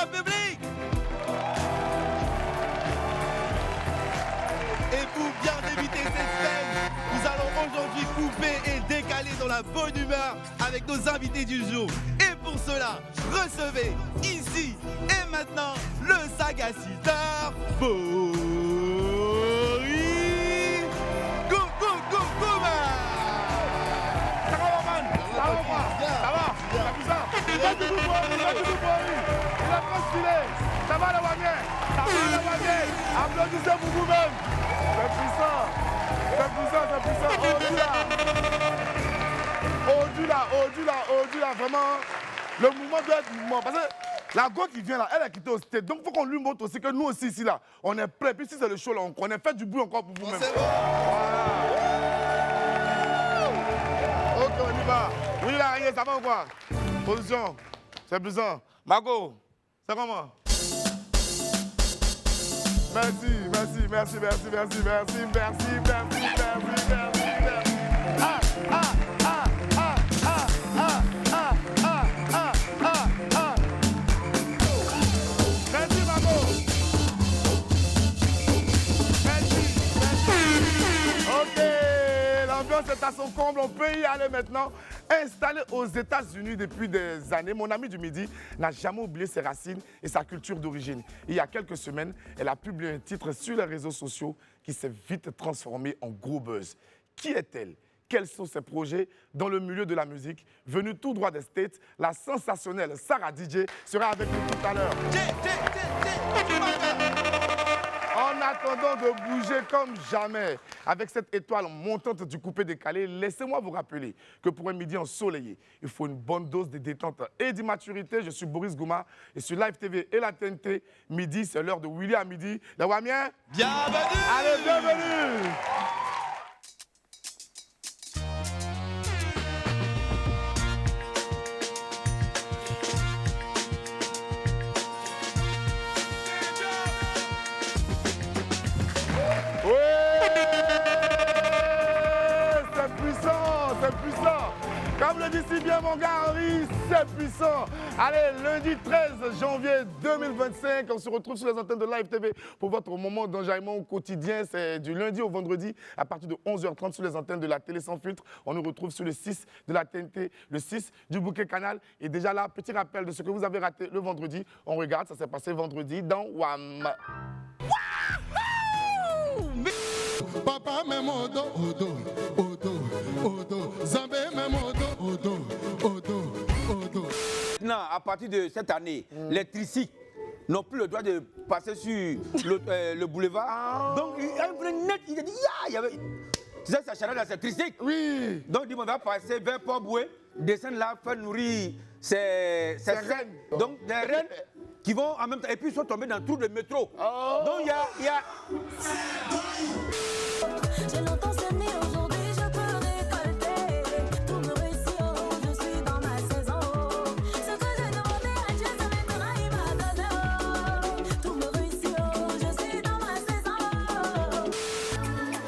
public. Et pour bien éviter cette scène, nous allons aujourd'hui couper et décaler dans la bonne humeur avec nos invités du jour. Et pour cela, recevez ici et maintenant le sagaciteur Boris Gougouma. Ça va, man? Ça va, quoi? Ça va? T'as vu ça? Il a trop stylé. Ça va, le Wagner? Ça va, le Wagner? Applaudissez pour vous-même. C'est puissant. C'est puissant, c'est puissant. Odula, vraiment. Le mouvement doit être mouvement. Parce que la go qui vient là, elle a quitté au stade. Donc il faut qu'on lui montre aussi que nous aussi, ici, là, on est prêts. Puis si c'est le show, là, on connaît. Faites du bruit encore pour vous-même. C'est bon. Voilà. Ok, on y va. Oui, là, ça va ou quoi? Position. C'est puissant. Marco, c'est comment? Merci. Merci, Marco. Merci. Ok, l'ambiance est à son comble, on peut y aller maintenant. Installé aux États-Unis depuis des années, mon amie du Midi n'a jamais oublié ses racines et sa culture d'origine. Il y a quelques semaines, elle a publié un titre sur les réseaux sociaux qui s'est vite transformé en gros buzz. Qui est-elle? Quels sont ses projets dans le milieu de la musique? Venue tout droit des States, la sensationnelle Sarah DJ sera avec nous tout à l'heure. En attendant de bouger comme jamais, avec cette étoile montante du coupé-décalé, laissez-moi vous rappeler que pour un midi ensoleillé, il faut une bonne dose de détente et d'immaturité. Je suis Boris Gouma et sur Live TV et la TNT, midi, c'est l'heure de Willy à midi. Les Wamiens, Bienvenue. allez, bienvenue. C'est puissant. Comme le dit si bien mon gars Henri, c'est puissant. Allez, lundi 13 janvier 2025, on se retrouve sur les antennes de Live TV pour votre moment d'enjaillement quotidien. C'est du lundi au vendredi à partir de 11h30 sur les antennes de la télé sans filtre. On nous retrouve sur le 6 de la TNT, le 6 du Bouquet Canal. Et déjà là, petit rappel de ce que vous avez raté le vendredi. On regarde, ça s'est passé vendredi dans WAM. Papa même odo, Zambé même odo. Maintenant, à partir de cette année, les tricycles n'ont plus le droit de passer sur le boulevard. Donc, il a un net, il a dit, il y avait... Tu sais, ça charade dans ces tricycles. Oui. Donc, il va passer vers Port-Boué, descendre là, faire nourrir ses rennes. Donc, des rennes qui vont en même temps, et puis ils sont tombés dans le trou de métro. Oh. Donc, il y a... J'ai longtemps sonné, aujourd'hui je peux récolter. Tout me réussit, je suis dans ma saison. Ce que j'ai demandé à Dieu, ça maintenant il m'a donné. Tout me réussit, je suis dans ma saison.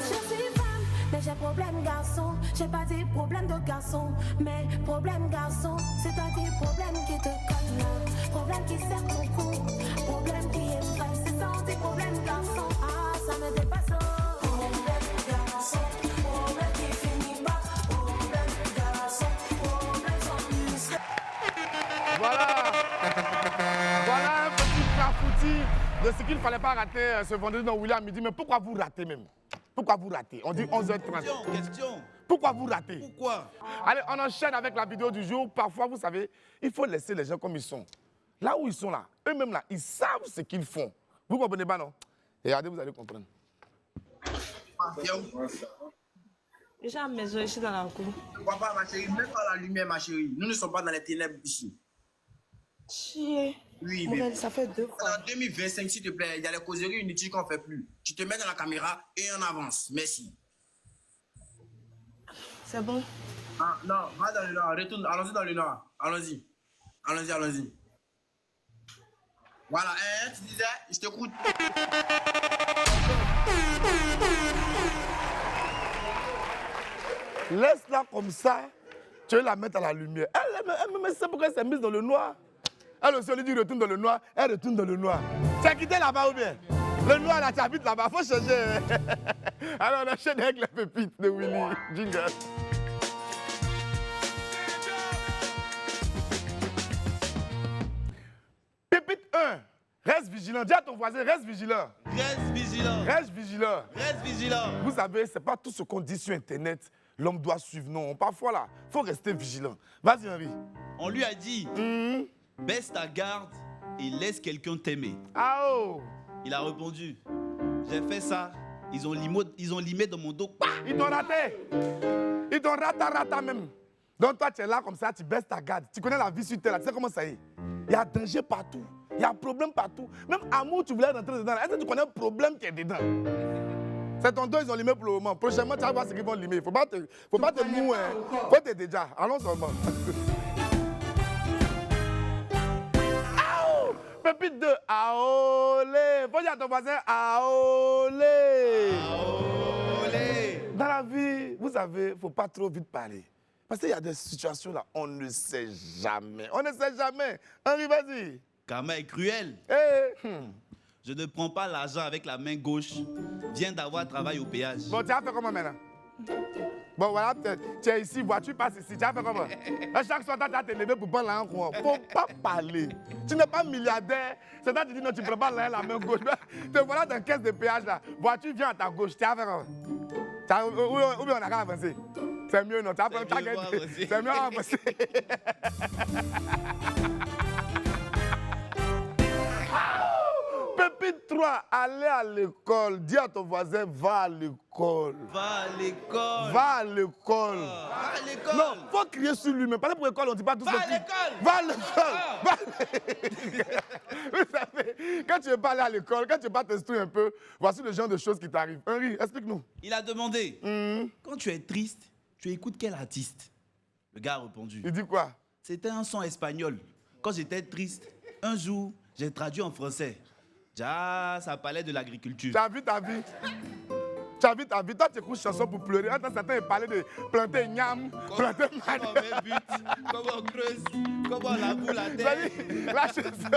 Je suis femme, mais j'ai problème garçon. J'ai pas dit problème de garçon, mais problème garçon. C'est-à-dire problème qui te colle là, problème qui sert ton cou, problème qui est vrai. C'est ça, on dit problème garçon. Ah, ça me dépasse. Voilà un petit clafoutis de ce qu'il ne fallait pas rater ce vendredi dans Willy à midi. Mais pourquoi vous ratez même? Pourquoi vous ratez? On dit 11h30. Question. Pourquoi vous ratez? Pourquoi? Allez, on enchaîne avec la vidéo du jour. Parfois, vous savez, il faut laisser les gens comme ils sont. Là où ils sont là, eux-mêmes là, ils savent ce qu'ils font. Vous comprenez pas, non? Et regardez, vous allez comprendre. Déjà à la maison, ici dans la cour. Papa, ma chérie, même pas la lumière, ma chérie. Nous ne sommes pas dans les ténèbres ici. Chier. Oui, Mon mais belle, ça fait 2 fois. en 2025, s'il te plaît, il y a les causeries inutiles qu'on ne fait plus. Tu te mets dans la caméra et on avance. Merci. C'est bon. Ah, non, va dans le noir, retourne, allons-y dans le noir. Allons-y. Allons-y. Voilà, tu disais, je t'écoute. Laisse-la comme ça, tu veux la mettre à la lumière. Elle sait pourquoi elle s'est mise dans le noir. Elle aussi, on lui dit retourne dans le noir, elle retourne dans le noir. Tu as quitté là-bas ou bien? Le noir là, tu habites là-bas, faut changer. Alors on enchaîne avec les pépites de Willy. Jingle. Pépite 1. Reste vigilant. Dis à ton voisin, reste vigilant. Reste vigilant. Reste vigilant. Reste vigilant. Vous savez, c'est pas tout ce qu'on dit sur Internet. L'homme doit suivre. Non, parfois là, faut rester vigilant. Vas-y, Henri. On lui a dit, baisse ta garde et laisse quelqu'un t'aimer. Ah oh. Il a répondu, j'ai fait ça, ils ont limé dans mon dos. Ils t'ont raté. Ils t'ont rata même. Donc toi, tu es là comme ça, tu baisses ta garde. Tu connais la vie sur terre, là, tu sais comment ça y est. Il y a danger partout. Il y a problème partout. Même amour, tu voulais rentrer dedans. Est-ce que tu connais le problème qui est dedans? C'est ton dos, ils ont limé pour le moment. Prochainement, tu vas voir ce qu'ils vont limer. Il ne faut pas te mouer. Il faut te déjà. Allons seulement. Aou! Pépite 2. Aolé. Faut dire à ton voisin, aolé. Aolé. Dans la vie, vous savez, il ne faut pas trop vite parler. Parce qu'il y a des situations là, on ne sait jamais. On ne sait jamais. Henri, vas-y. Karma est cruel. Hey. Je ne prends pas l'argent avec la main gauche. Viens d'avoir travail au péage. Bon, tu as fait comment maintenant? Bon, voilà, tu es ici, voiture passe ici. Tu as fait comment? Chaque soir, tu as te levé pour prendre l'argent. Il ne faut pas parler. Tu n'es pas milliardaire. C'est toi qui dis non, tu ne prends pas l'argent la main gauche. Te voilà dans la caisse de péage là. Voiture vient à ta gauche. Tu as fait comment? Ou bien on a qu'à avancer. C'est mieux, non? C'est mieux avancer. Pépite 3, aller à l'école. Dis à ton voisin, va à l'école. Va à l'école. Va à l'école. Va à l'école. Non, faut crier sur lui, mais pas pour l'école, on ne dit pas tout Va ce à que l'école. Va à l'école. Vous savez, quand tu veux pas aller à l'école, quand tu veux pas t'instruire un peu, voici le genre de choses qui t'arrivent. Henri, explique-nous. Il a demandé, quand tu es triste, tu écoutes quel artiste? Le gars a répondu, Il dit quoi? c'était un son espagnol. Quand j'étais triste, un jour, j'ai traduit en français. Ja, ça parlait de l'agriculture. Tu as vu ta vie? Tu as vu ta vie? Toi, tu écoutes chanson pour pleurer. Attends, certains parlaient de planter ñam, planter Comment on met but, comment on creuse, comment on laboure la terre. La chanson.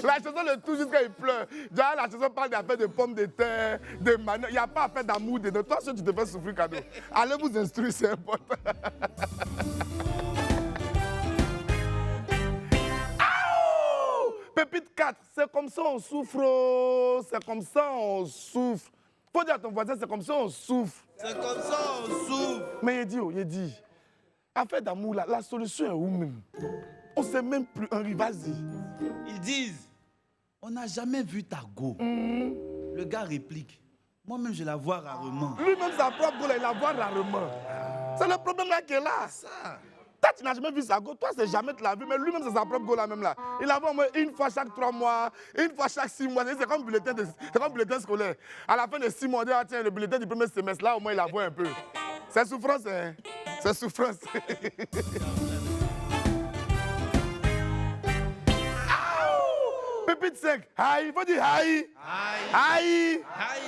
La chanson le tout jusqu'à il pleure. Déjà, la chanson parle d'affaires de pommes de terre, de manioc. Il n'y a pas affaire d'amour dedans. Toi, si tu te fais souffrir, cadeau. Allez vous instruire, c'est important. Aouh! Pépite 4, c'est comme ça on souffre. Oh. C'est comme ça on souffre. Faut dire à ton voisin, c'est comme ça on souffre. C'est comme ça on souffre. Mais il dit, affaire d'amour, la solution est où même? On ne sait même plus, Henri, vas-y. Ils disent, on n'a jamais vu ta go. Le gars réplique, moi-même je la vois rarement. Lui-même, sa propre go, il la voit rarement. C'est le problème là qui est là. Ça. Toi, tu n'as jamais vu sa go, toi, c'est jamais tu l'as vu, mais lui-même, c'est sa propre go là même là. Il la voit au moins une fois chaque 3 mois, une fois chaque 6 mois. C'est comme bulletin scolaire. À la fin de 6 mois, on dit, ah, tiens, le bulletin du premier semestre, là, au moins, il la voit un peu. C'est souffrance, hein. C'est souffrance. Pépite 5, aïe, il faut dire aïe. Aïe. Aïe.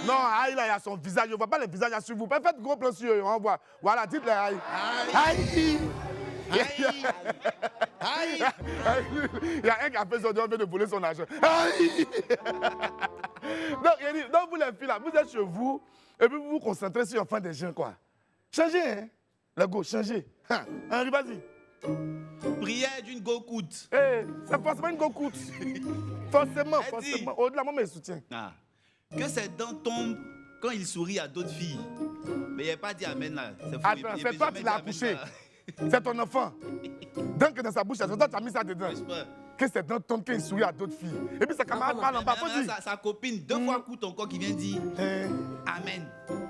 Non, aïe, là, il y a son visage. On ne voit pas le visage là sur vous. Faites gros plan sur eux, on voit. Voilà, dites-le aïe. Aïe. Aïe. Il y a un qui a fait son job, de voler son argent. Aïe. Donc, vous les filles là, vous êtes chez vous, et puis vous vous concentrez sur l'enfant des gens, quoi. Changez, hein. Le go, changez. Henri, vas-y. Prière d'une go-coute. Hey, c'est forcément une go-coute. Forcément. Au-delà, moi, je soutiens. Ah. Que ses dents tombent quand il sourit à d'autres filles. Mais il n'a pas dit amen là. C'est fou. Attends, c'est toi qui l'as accouché. C'est ton enfant. Donc, dans sa bouche, c'est toi qui as mis ça dedans. Que ses dents tombent quand il sourit à d'autres filles. Et puis, sa camarade parle en bas. Faut dire. Sa copine, 2 fois coûte encore qui vient dire amen.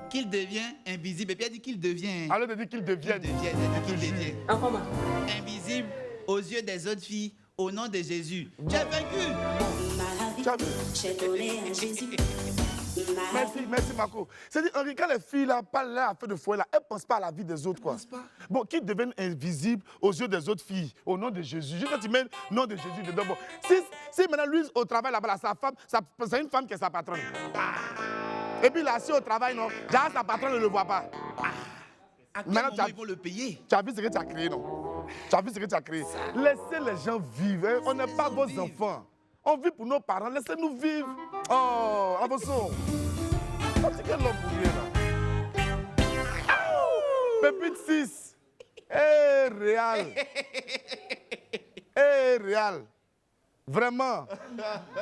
Qu'il devient invisible. Et puis elle dit qu'il devient. Alors, de dire qu'il devienne. Qu'il devient. Invisible aux yeux des autres filles au nom de Jésus. Tu es vaincu. J'ai donné à Jésus. Merci Marco. C'est-à-dire, Henri, quand les filles là, parlent là, à feu de fouet, là, elles ne pensent pas à la vie des autres. Quoi. Bon, qu'ils deviennent invisibles aux yeux des autres filles, au nom de Jésus. Juste quand tu mets le nom de Jésus dedans. Bon, si maintenant, lui, au travail, là-bas, sa femme, c'est une femme qui est sa patronne. Et puis là, si au travail, non, déjà, sa patronne ne le voit pas. À quel Maintenant, moment ils vont le payer? Tu as vu ce que tu as créé, non? Tu as vu ce que tu as créé? Laissez les gens vivre. Hein. On n'est pas vos enfants. On vit pour nos parents. Laissez-nous vivre. Oh, Abosso. Fatiguez l'homme pour rien, là. Pépite 6. Eh, Réal. Eh, Réal. Vraiment.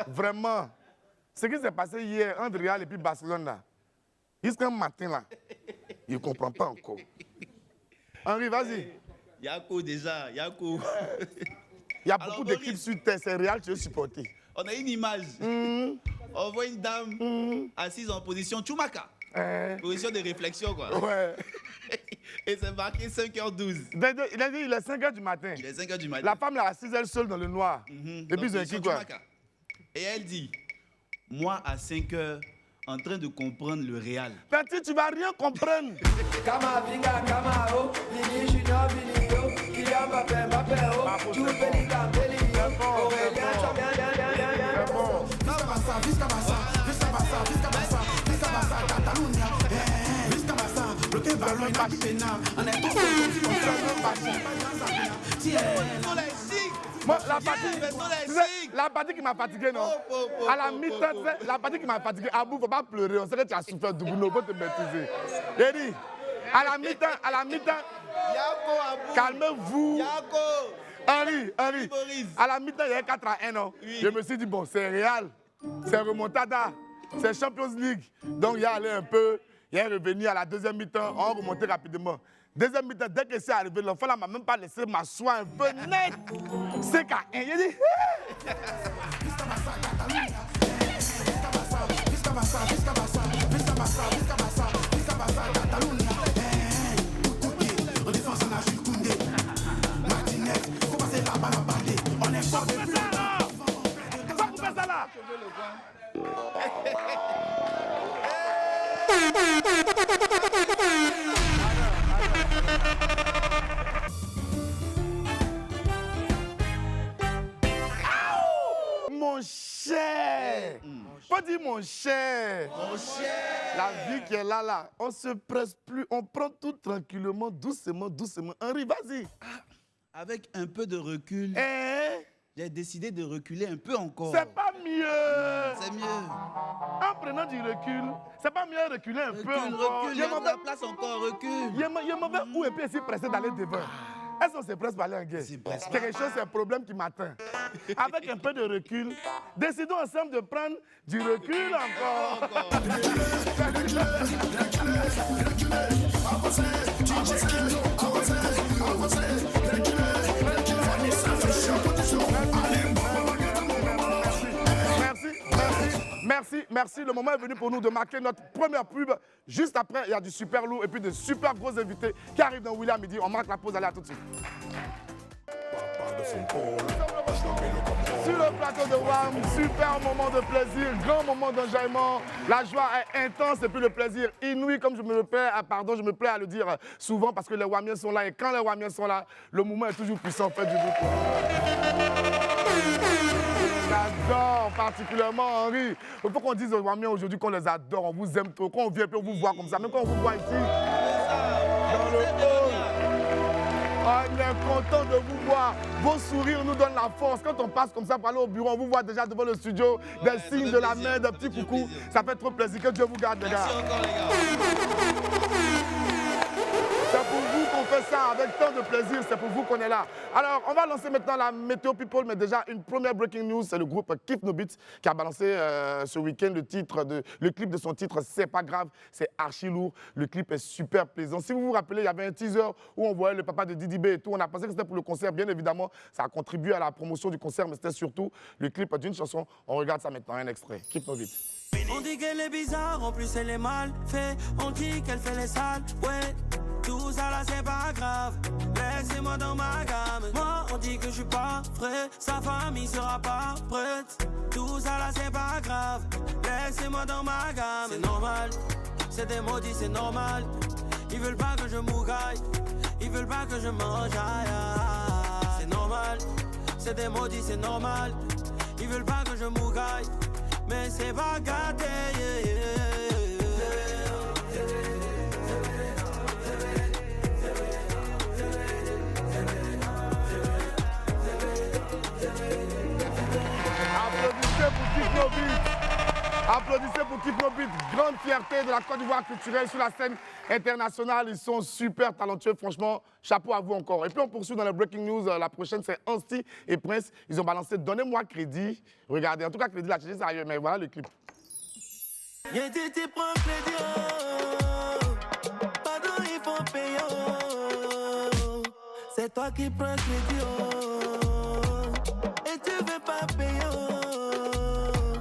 Vraiment. Ce qui s'est passé hier entre Réal et puis Barcelone, là. Jusqu'à matin, là. Il ne comprend pas encore. Henri, vas-y. Yako déjà, Yako. Il y a Alors, beaucoup d'équipes Boris. sur terre, c'est Réal, tu veux supporter. On a une image. On voit une dame assise en position Chumaka. Position de réflexion, quoi. Ouais. Et c'est marqué 5h12. Il a dit, il est 5h du matin. Il est 5h du matin. La femme est assise elle seule dans le noir. Et puis ils ont écrit quoi? Et elle dit, moi à 5h, en train de comprendre le réel. Petit, tu vas rien comprendre. Kama Vinga, Kama O, Vini Junior, Vini Yo, Kylian Mbappé, Mbappé O, Jude Bellingham, Bellingham, Aurélien Tchouameni, Visca Barça, Catalunya. Visca Barça, bloqué ballon, il a qui pena. On est tous Moi, la partie qui m'a fatigué, non? À la mi-temps, la partie qui m'a fatigué, Abou, faut pas pleurer. On sait que tu as souffert du boulot, faut te maîtriser. Eddie, à la mi-temps, Yako, Abou. calmez-vous. Yako. Henri, Boris. à la mi-temps, il y a 4-1, non? Oui. Je me suis dit, bon, c'est Real, c'est remontada, c'est Champions League. Donc, il y a allé un peu, il est revenu à la deuxième mi-temps, on remontait rapidement. Deuxième mi-temps, dès que c'est arrivé, l'enfant là m'a même pas laissé m'asseoir un peu net. C'est qu'à un, il a dit, en défense, on a Jules Koundé. Martinez, faut passer la balle à Bandé. On est fort de plus. pas couper ça là. Mon cher, pas dire mon cher. La vie qui est là, on se presse plus, on prend tout tranquillement, doucement. Henri, vas-y. Avec un peu de recul, Hein? j'ai décidé de reculer un peu encore. C'est pas mieux. C'est mieux. En prenant du recul, c'est pas mieux reculer un peu encore. Recule, il y a de la place encore, recule. Il y a mauvais où et puis essayer pressé d'aller devant. Est-ce qu'on se presse pour aller en guerre? C'est presse. Quelque chose, c'est un problème qui m'atteint. Avec un peu de recul, décidons ensemble de prendre du recul encore. Merci. Le moment est venu pour nous de marquer notre première pub. Juste après, il y a du super lourd et puis de super gros invités qui arrivent dans William Midi. On marque la pause, allez, à tout de suite. Sur le plateau de WAM, super moment de plaisir, grand moment d'enjaillement. La joie est intense et puis le plaisir inouï, comme je me plais à le dire souvent parce que les Wamiens sont là et quand les Wamiens sont là, le mouvement est toujours puissant. Faites du bruit. J'adore particulièrement Henri. Il faut qu'on dise aux Wamiens aujourd'hui qu'on les adore, on vous aime trop, quand on vient puis on vous voit comme ça, même quand on vous voit ici, dans le hall. On est content de vous voir. Vos sourires nous donnent la force. Quand on passe comme ça pour aller au bureau, on vous voit déjà devant le studio, des signes de la main, des petits coucous. Ça fait trop plaisir. Que Dieu vous garde, les gars. Merci encore, les gars. C'est pour vous qu'on fait ça avec tant de plaisir, c'est pour vous qu'on est là. Alors, on va lancer maintenant la Météo People, mais déjà, une première breaking news, c'est le groupe Kiff No Beats qui a balancé ce week-end le clip de son titre C'est pas grave, c'est archi lourd. Le clip est super plaisant. Si vous vous rappelez, il y avait un teaser où on voyait le papa de Didi B et tout. On a pensé que c'était pour le concert, bien évidemment. Ça a contribué à la promotion du concert, mais c'était surtout le clip d'une chanson. On regarde ça maintenant, un extrait. Kiff No Beats. On dit qu'elle est bizarre, en plus elle est mal fait. On dit qu'elle fait les sales, ouais. Tout ça là c'est pas grave, laissez-moi dans ma gamme. Moi on dit que je suis pas prêt, sa famille sera pas prête. Tout ça là c'est pas grave, laissez-moi dans ma gamme. C'est normal, c'est des maudits, c'est normal. Ils veulent pas que je mougaille, ils veulent pas que je mange. C'est normal, c'est des maudits, c'est normal. Ils veulent pas que je mougaille, mais c'est pas gâté. l'équipe Nobit, grande fierté de la Côte d'Ivoire culturelle sur la scène internationale. Ils sont super talentueux, franchement, chapeau à vous encore. Et puis on poursuit dans les Breaking News. La prochaine, c'est Ansti et Prince. Ils ont balancé « Donnez-moi crédit ». Regardez, en tout cas, crédit, la cherché sérieux, mais voilà le clip. Y'a dit tu prends crédit, oh. Pardon, il faut payer, oh. C'est toi qui prends crédit, oh. Et tu veux pas payer, oh.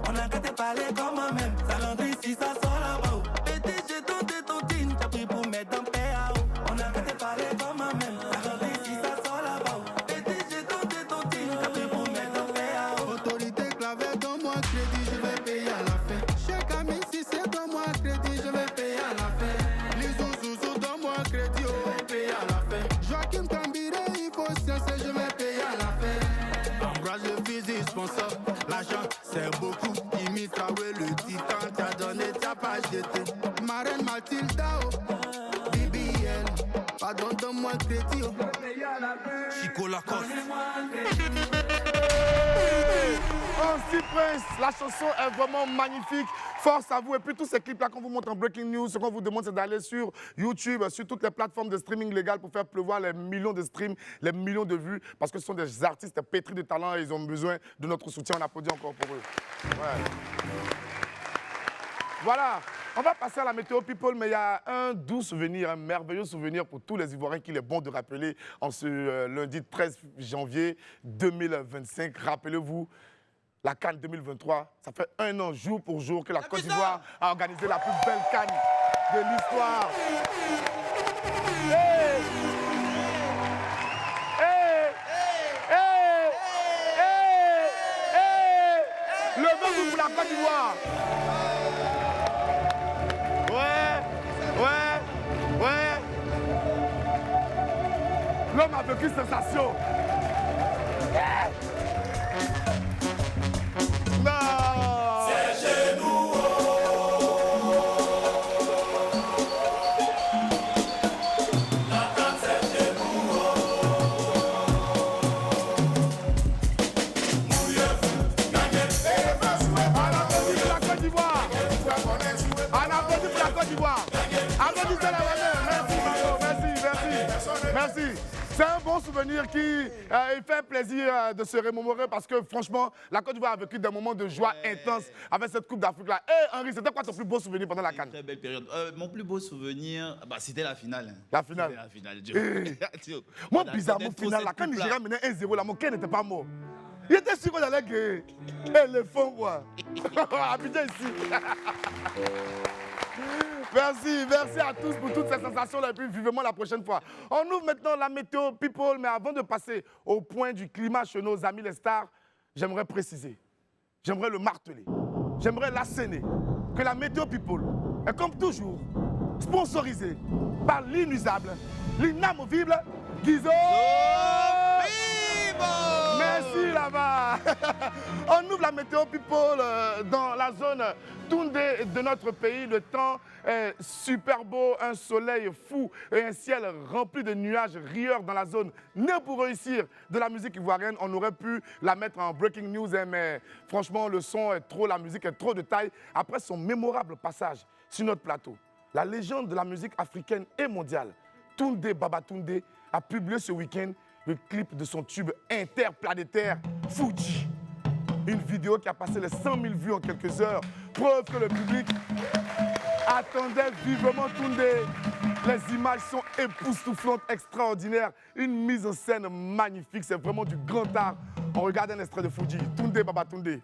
On a qu'à te parler comme moi-même. Ça rentre ici, ça sort là-bas. Petit, j'ai tenté ton team, t'as pris pour mettre dans PAO. On a qu'à te parler comme moi-même. Ça rentre ici, ça sort là-bas. Petit, j'ai tenté ton team, t'as pris pour mettre dans PAO. Autorité clavé, donne-moi crédit, je vais payer à la fin. Chaque ami, si c'est donne-moi crédit, je vais payer à la fin. Lisou, Zouzou, donne-moi crédit, je vais payer à la fin. Joachim Tambiré, il faut cesser, je vais payer à la fin. Embrasse le physique, sponsor, l'argent, c'est beaucoup. Imi Traoré, le titan, t'as donné, t'as pas jeté. Marraine Mathilda, oh, BBL, pardon, donne-moi crédit, oh. Chico Lacoste. Ansti Prince, la chanson est vraiment magnifique. Force à vous. Et puis tous ces clips-là qu'on vous montre en Breaking News, ce qu'on vous demande, c'est d'aller sur YouTube, sur toutes les plateformes de streaming légales pour faire pleuvoir les millions de streams, les millions de vues, parce que ce sont des artistes pétris de talent et ils ont besoin de notre soutien. On applaudit encore pour eux. Ouais. Voilà, on va passer à la météo people, mais il y a un doux souvenir, un merveilleux souvenir pour tous les Ivoiriens qu'il est bon de rappeler en ce lundi 13 janvier 2025. Rappelez-vous, la CAN 2023, ça fait 1 an, jour pour jour, que la Côte d'Ivoire a organisé la plus belle CAN de l'histoire. Hey! Hey! Hey! Hey! Hey! Levez-vous pour la Côte d'Ivoire. Ouais. L'homme a vécu sensation. Non. C'est chez nous. La CAN, c'est chez nous. Mouillez-vous, gagnez. On applaudit pour la Côte d'Ivoire. On applaudit pour la Côte d'Ivoire. Applaudissez la Merci. C'est un bon souvenir qui il fait plaisir de se remémorer parce que franchement, la Côte d'Ivoire a vécu des moments de joie intense avec cette Coupe d'Afrique-là. Et Henri, c'était quoi ton plus beau souvenir pendant la CAN? Très belle période. Mon plus beau souvenir, c'était la finale. La finale. Moi, bizarrement, finale, la CAN Nigeria menait 1-0, la moquette n'était pas mort. Il était sûr qu'on allait gagner. Éléphant, quoi. Abidjan ici. Merci à tous pour toutes ces sensations-là et puis vivement la prochaine fois. On ouvre maintenant la météo people, mais avant de passer au point du climat chez nos amis les stars, j'aimerais préciser, j'aimerais le marteler, j'aimerais l'asséner que la météo people est comme toujours sponsorisée par l'inusable, l'inamovible Guizo. Merci là-bas. On ouvre la météo people dans la zone Toundé de notre pays. Le temps est super beau, un soleil fou et un ciel rempli de nuages rieurs dans la zone. Né pour réussir de la musique ivoirienne, on aurait pu la mettre en breaking news, mais franchement le son est trop, la musique est trop de taille. Après son mémorable passage sur notre plateau, la légende de la musique africaine et mondiale, Toundé Baba Toundé, a publié ce week-end le clip de son tube interplanétaire Fuji. Une vidéo qui a passé les 100 000 vues en quelques heures. Preuve que le public attendait vivement Toundé. Les images sont époustouflantes, extraordinaires. Une mise en scène magnifique. C'est vraiment du grand art. On regarde un extrait de Fuji. Toundé Baba Toundé.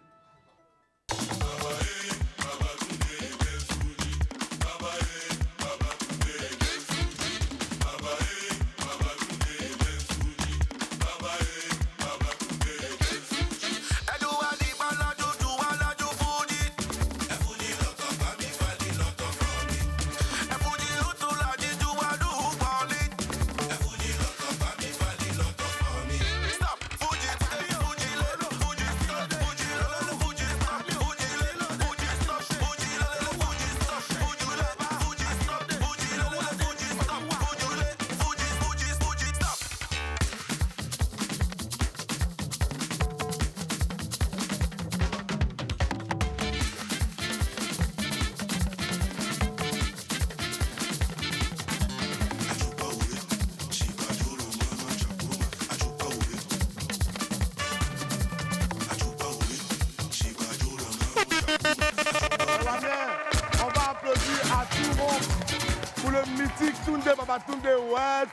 mythique Tunde, Baba Tunde, ouais,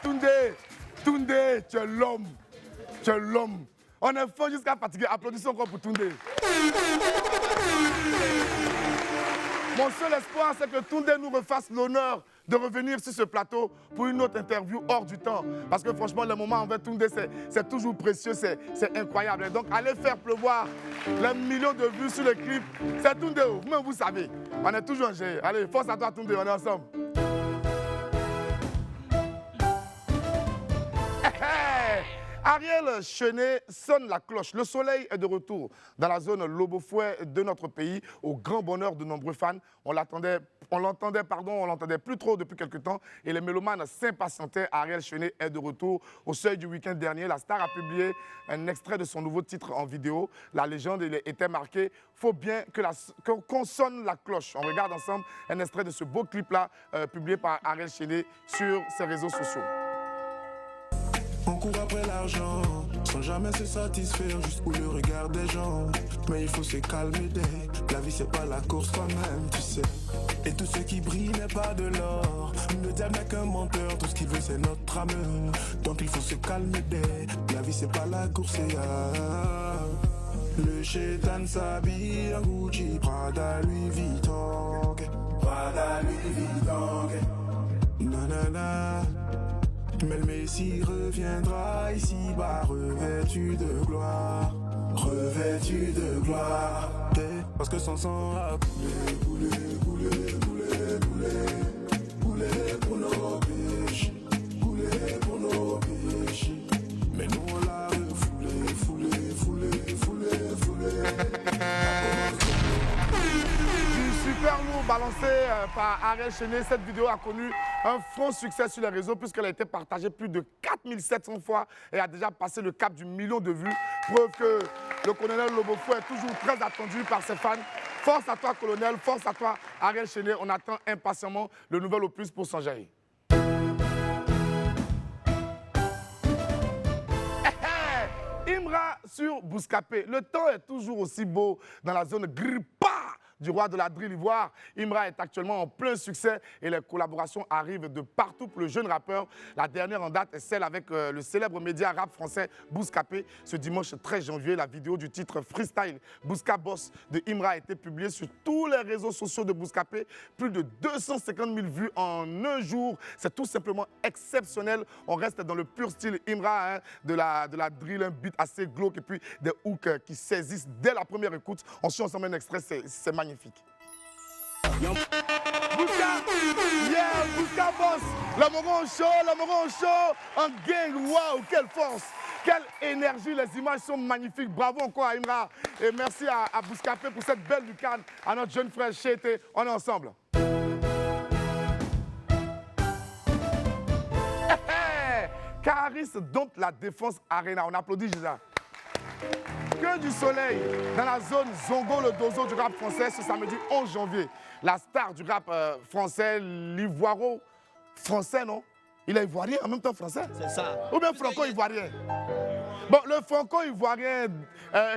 Tunde, tu es l'homme. Tu es l'homme. On est fort jusqu'à fatiguer. Applaudissons encore pour Tunde. Mon seul espoir, c'est que Tunde nous refasse l'honneur de revenir sur ce plateau pour une autre interview hors du temps. Parce que franchement, le moment avec Tunde, c'est toujours précieux, c'est incroyable. Et donc, allez faire pleuvoir les millions de vues sur le clip. C'est Tunde, vous-même vous savez. On est toujours en jeu. Allez, force à toi Tunde, on est ensemble. Ariel Chenet sonne la cloche. Le soleil est de retour dans la zone Lobofouet de notre pays, au grand bonheur de nombreux fans. On l'entendait plus trop depuis quelques temps et les mélomanes s'impatientaient. Ariel Chenet est de retour. Au seuil du week-end dernier, la star a publié un extrait de son nouveau titre en vidéo. La légende était marquée « Faut bien qu'on sonne la cloche ». On regarde ensemble un extrait de ce beau clip-là publié par Ariel Chenet sur ses réseaux sociaux. On court après l'argent, sans jamais se satisfaire, juste pour le regard des gens. Mais il faut se calmer, la vie c'est pas la course toi-même, tu sais. Et tout ce qui brille n'est pas de l'or. Le diable n'est qu'un menteur, tout ce qu'il veut c'est notre âme. Donc il faut se calmer, la vie c'est pas la course, Le chétan s'habille en Gucci, Prada, Louis Vuitton. Prada, Louis Vuitton. Nanana. Mais le Messie reviendra ici-bas, revêtu de gloire, revêtu de gloire. Parce que son sang a coulé, coulé, coulé, coulé, coulé, coulé pour nos péchés, coulé pour nos péchés. Mais nous on l'a refoulé, foulé, foulé, foulé, foulé. Du super lourd balancé par Ariel Chenet, cette vidéo a connu un franc succès sur les réseaux puisqu'elle a été partagée plus de 4700 fois et a déjà passé le cap du million de vues. Preuve que le colonel Lobofouet est toujours très attendu par ses fans. Force à toi, colonel, force à toi, Ariel Chenet. On attend impatiemment le nouvel opus pour s'enjailler. Imra sur Bouscapé. Le temps est toujours aussi beau dans la zone Grippa du roi de la drill ivoire. Imra est actuellement en plein succès et les collaborations arrivent de partout pour le jeune rappeur. La dernière en date est celle avec le célèbre média rap français Bouscapé. Ce dimanche 13 janvier, la vidéo du titre Freestyle Bousca Boss de Imra a été publiée sur tous les réseaux sociaux de Bouscapé. Plus de 250 000 vues en un jour. C'est tout simplement exceptionnel. On reste dans le pur style Imra, hein, de la drill, un beat assez glauque et puis des hooks qui saisissent dès la première écoute. On suit ensemble un extrait, c'est magnifique. Bousca, yeah, Bousca Boss, le Moron chaud, en gang, waouh, quelle force, quelle énergie, les images sont magnifiques, bravo encore à Imra, et merci à Bouscapé pour cette belle lucane, à notre jeune frère Chété, on est ensemble. Caris dompte la Défense Arena, on applaudit Gisèle. Que du soleil dans la zone Zongo, le dozo du rap français ce samedi 11 janvier. La star du rap français, l'Ivoiro français, non? Il est ivoirien en même temps français? C'est ça. Ou bien franco-ivoirien? Bon, le franco-ivoirien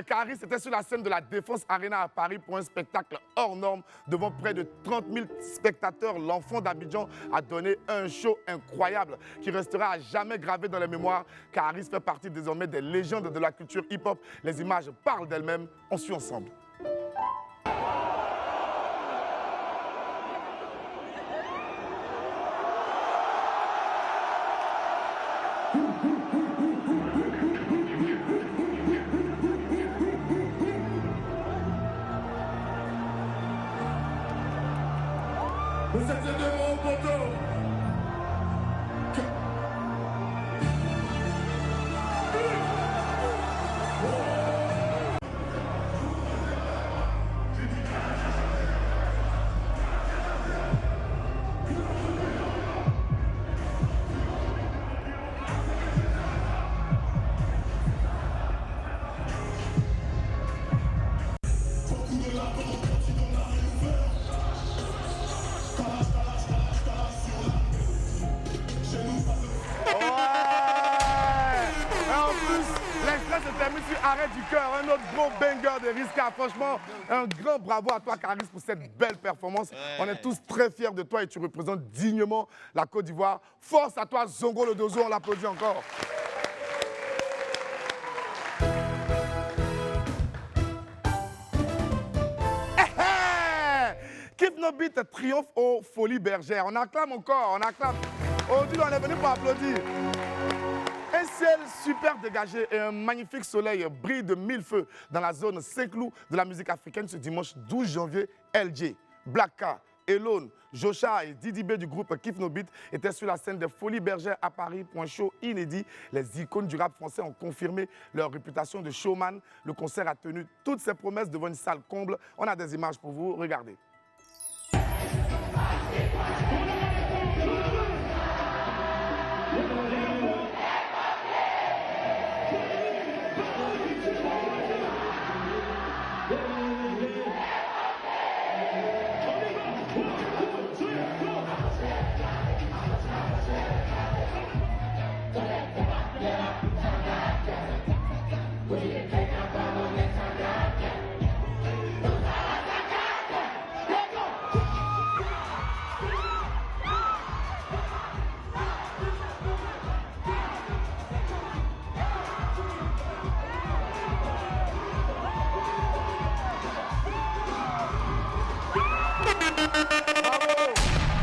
Caris était sur la scène de la Défense Arena à Paris pour un spectacle hors norme devant près de 30 000 spectateurs. L'enfant d'Abidjan a donné un show incroyable qui restera à jamais gravé dans les mémoires. Caris fait partie désormais des légendes de la culture hip-hop. Les images parlent d'elles-mêmes. On suit ensemble. Vous êtes de mon poteau. cœur, un autre gros banger de Rizka. Franchement, un grand bravo à toi, Caris, pour cette belle performance. On est tous très fiers de toi et tu représentes dignement la Côte d'Ivoire. Force à toi, Zongo le Dozo, on l'applaudit encore. Kif No Beat triomphe aux Folies Bergères. On acclame encore, on acclame. Aujourd'hui, on est venu pour applaudir. Un ciel super dégagé et un magnifique soleil brille de mille feux dans la zone Saint-Cloud de la musique africaine ce dimanche 12 janvier. LJ, Black K, Elone, Jocha et Didi B du groupe Kif No Beat étaient sur la scène des Folies Bergères à Paris pour un show inédit. Les icônes du rap français ont confirmé leur réputation de showman. Le concert a tenu toutes ses promesses devant une salle comble. On a des images pour vous, regardez.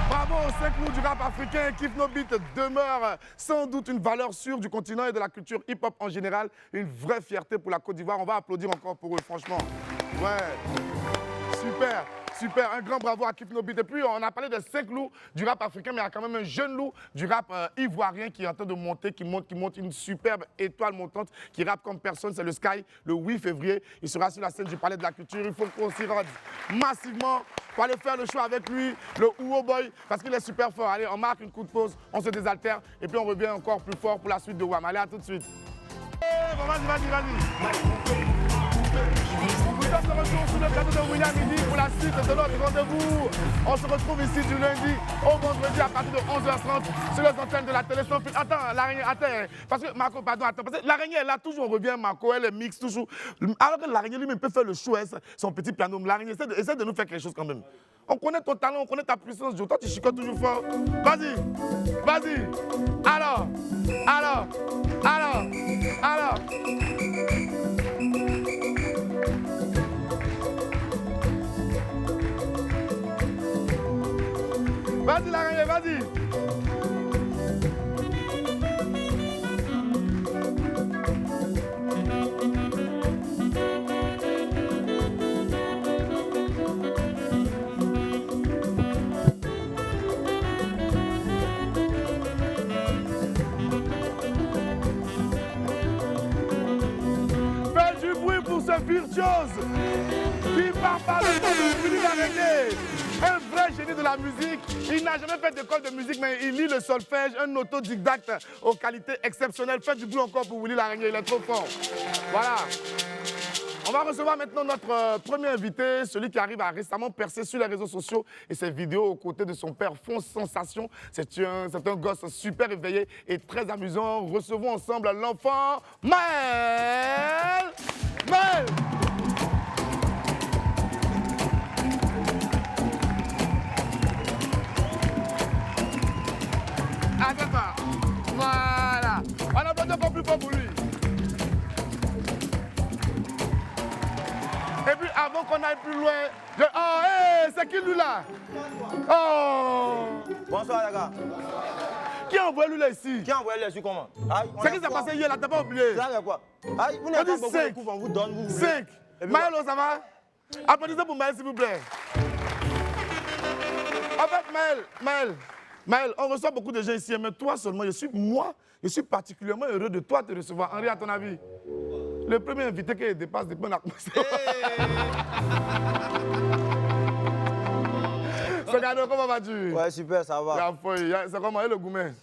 Bravo au Saint-Cloud du rap africain. Kif No Beat demeure sans doute une valeur sûre du continent et de la culture hip-hop en général. Une vraie fierté pour la Côte d'Ivoire. On va applaudir encore pour eux, franchement. Ouais, super. Super, un grand bravo à Kif No Beat. Et puis, on a parlé de 5 loups du rap africain, mais il y a quand même un jeune loup du rap ivoirien qui est en train de monter, qui monte une superbe étoile montante, qui rappe comme personne. C'est le Sky, le 8 février. Il sera sur la scène du Palais de la Culture. Il faut qu'on s'y rende massivement pour aller faire le show avec lui, le Ouo Boy, parce qu'il est super fort. Allez, on marque une coup de pause, on se désaltère, et puis on revient encore plus fort pour la suite de Wham. Allez, à tout de suite. Bon, vas-y. Nous sommes de retour sur le plateau de William Midi pour la suite de notre rendez-vous. On se retrouve ici du lundi au vendredi à partir de 11h30 sur les antennes de la télé sans fil. Attends, l'araignée, attends, parce que Marco, pardon, attends, parce que l'araignée, là, toujours on revient, Marco, elle mixe toujours. Alors que l'araignée lui-même peut faire le show, son petit piano. L'araignée, essaie de nous faire quelque chose quand même. On connaît ton talent, on connaît ta puissance, Joe. Toi, tu chicotes toujours fort. Vas-y. Alors. Vas-y, l'araignée, vas-y. Fais du bruit pour ce virtuose qui part par le temps de Philippe Araignée. Un vrai génie de la musique. Il n'a jamais fait d'école de musique, mais il lit le solfège, un autodidacte aux qualités exceptionnelles. Faites du bruit encore pour Willy Laraignée, il est trop fort. Voilà. On va recevoir maintenant notre premier invité, celui qui arrive à récemment percer sur les réseaux sociaux et ses vidéos aux côtés de son père font sensation. C'est un gosse super éveillé et très amusant. Recevons ensemble l'enfant Maël. Maël. Attends, voilà. On applaudit encore plus fort pour lui. Et puis avant qu'on aille plus loin, oh, hey, c'est qui lui là? Oh. Bonsoir les gars. Qui a envoyé lui là ici? Qui a envoyé les ici comment? C'est qui s'est passé hier là, t'as pas oublié? Ça c'est quoi? Aïe, vous n'avez pas beaucoup de coups, on vous donne, vous. 5. Maël, ça va? Applaudissez pour Maël s'il vous plaît. En fait, Maël, on reçoit beaucoup de gens ici, mais toi seulement, je suis particulièrement heureux de toi te recevoir. Henri, à ton avis? Le premier invité qui dépasse depuis la Ce gars, comment vas-tu? Ouais, super, ça va. C'est comment, le gourmet?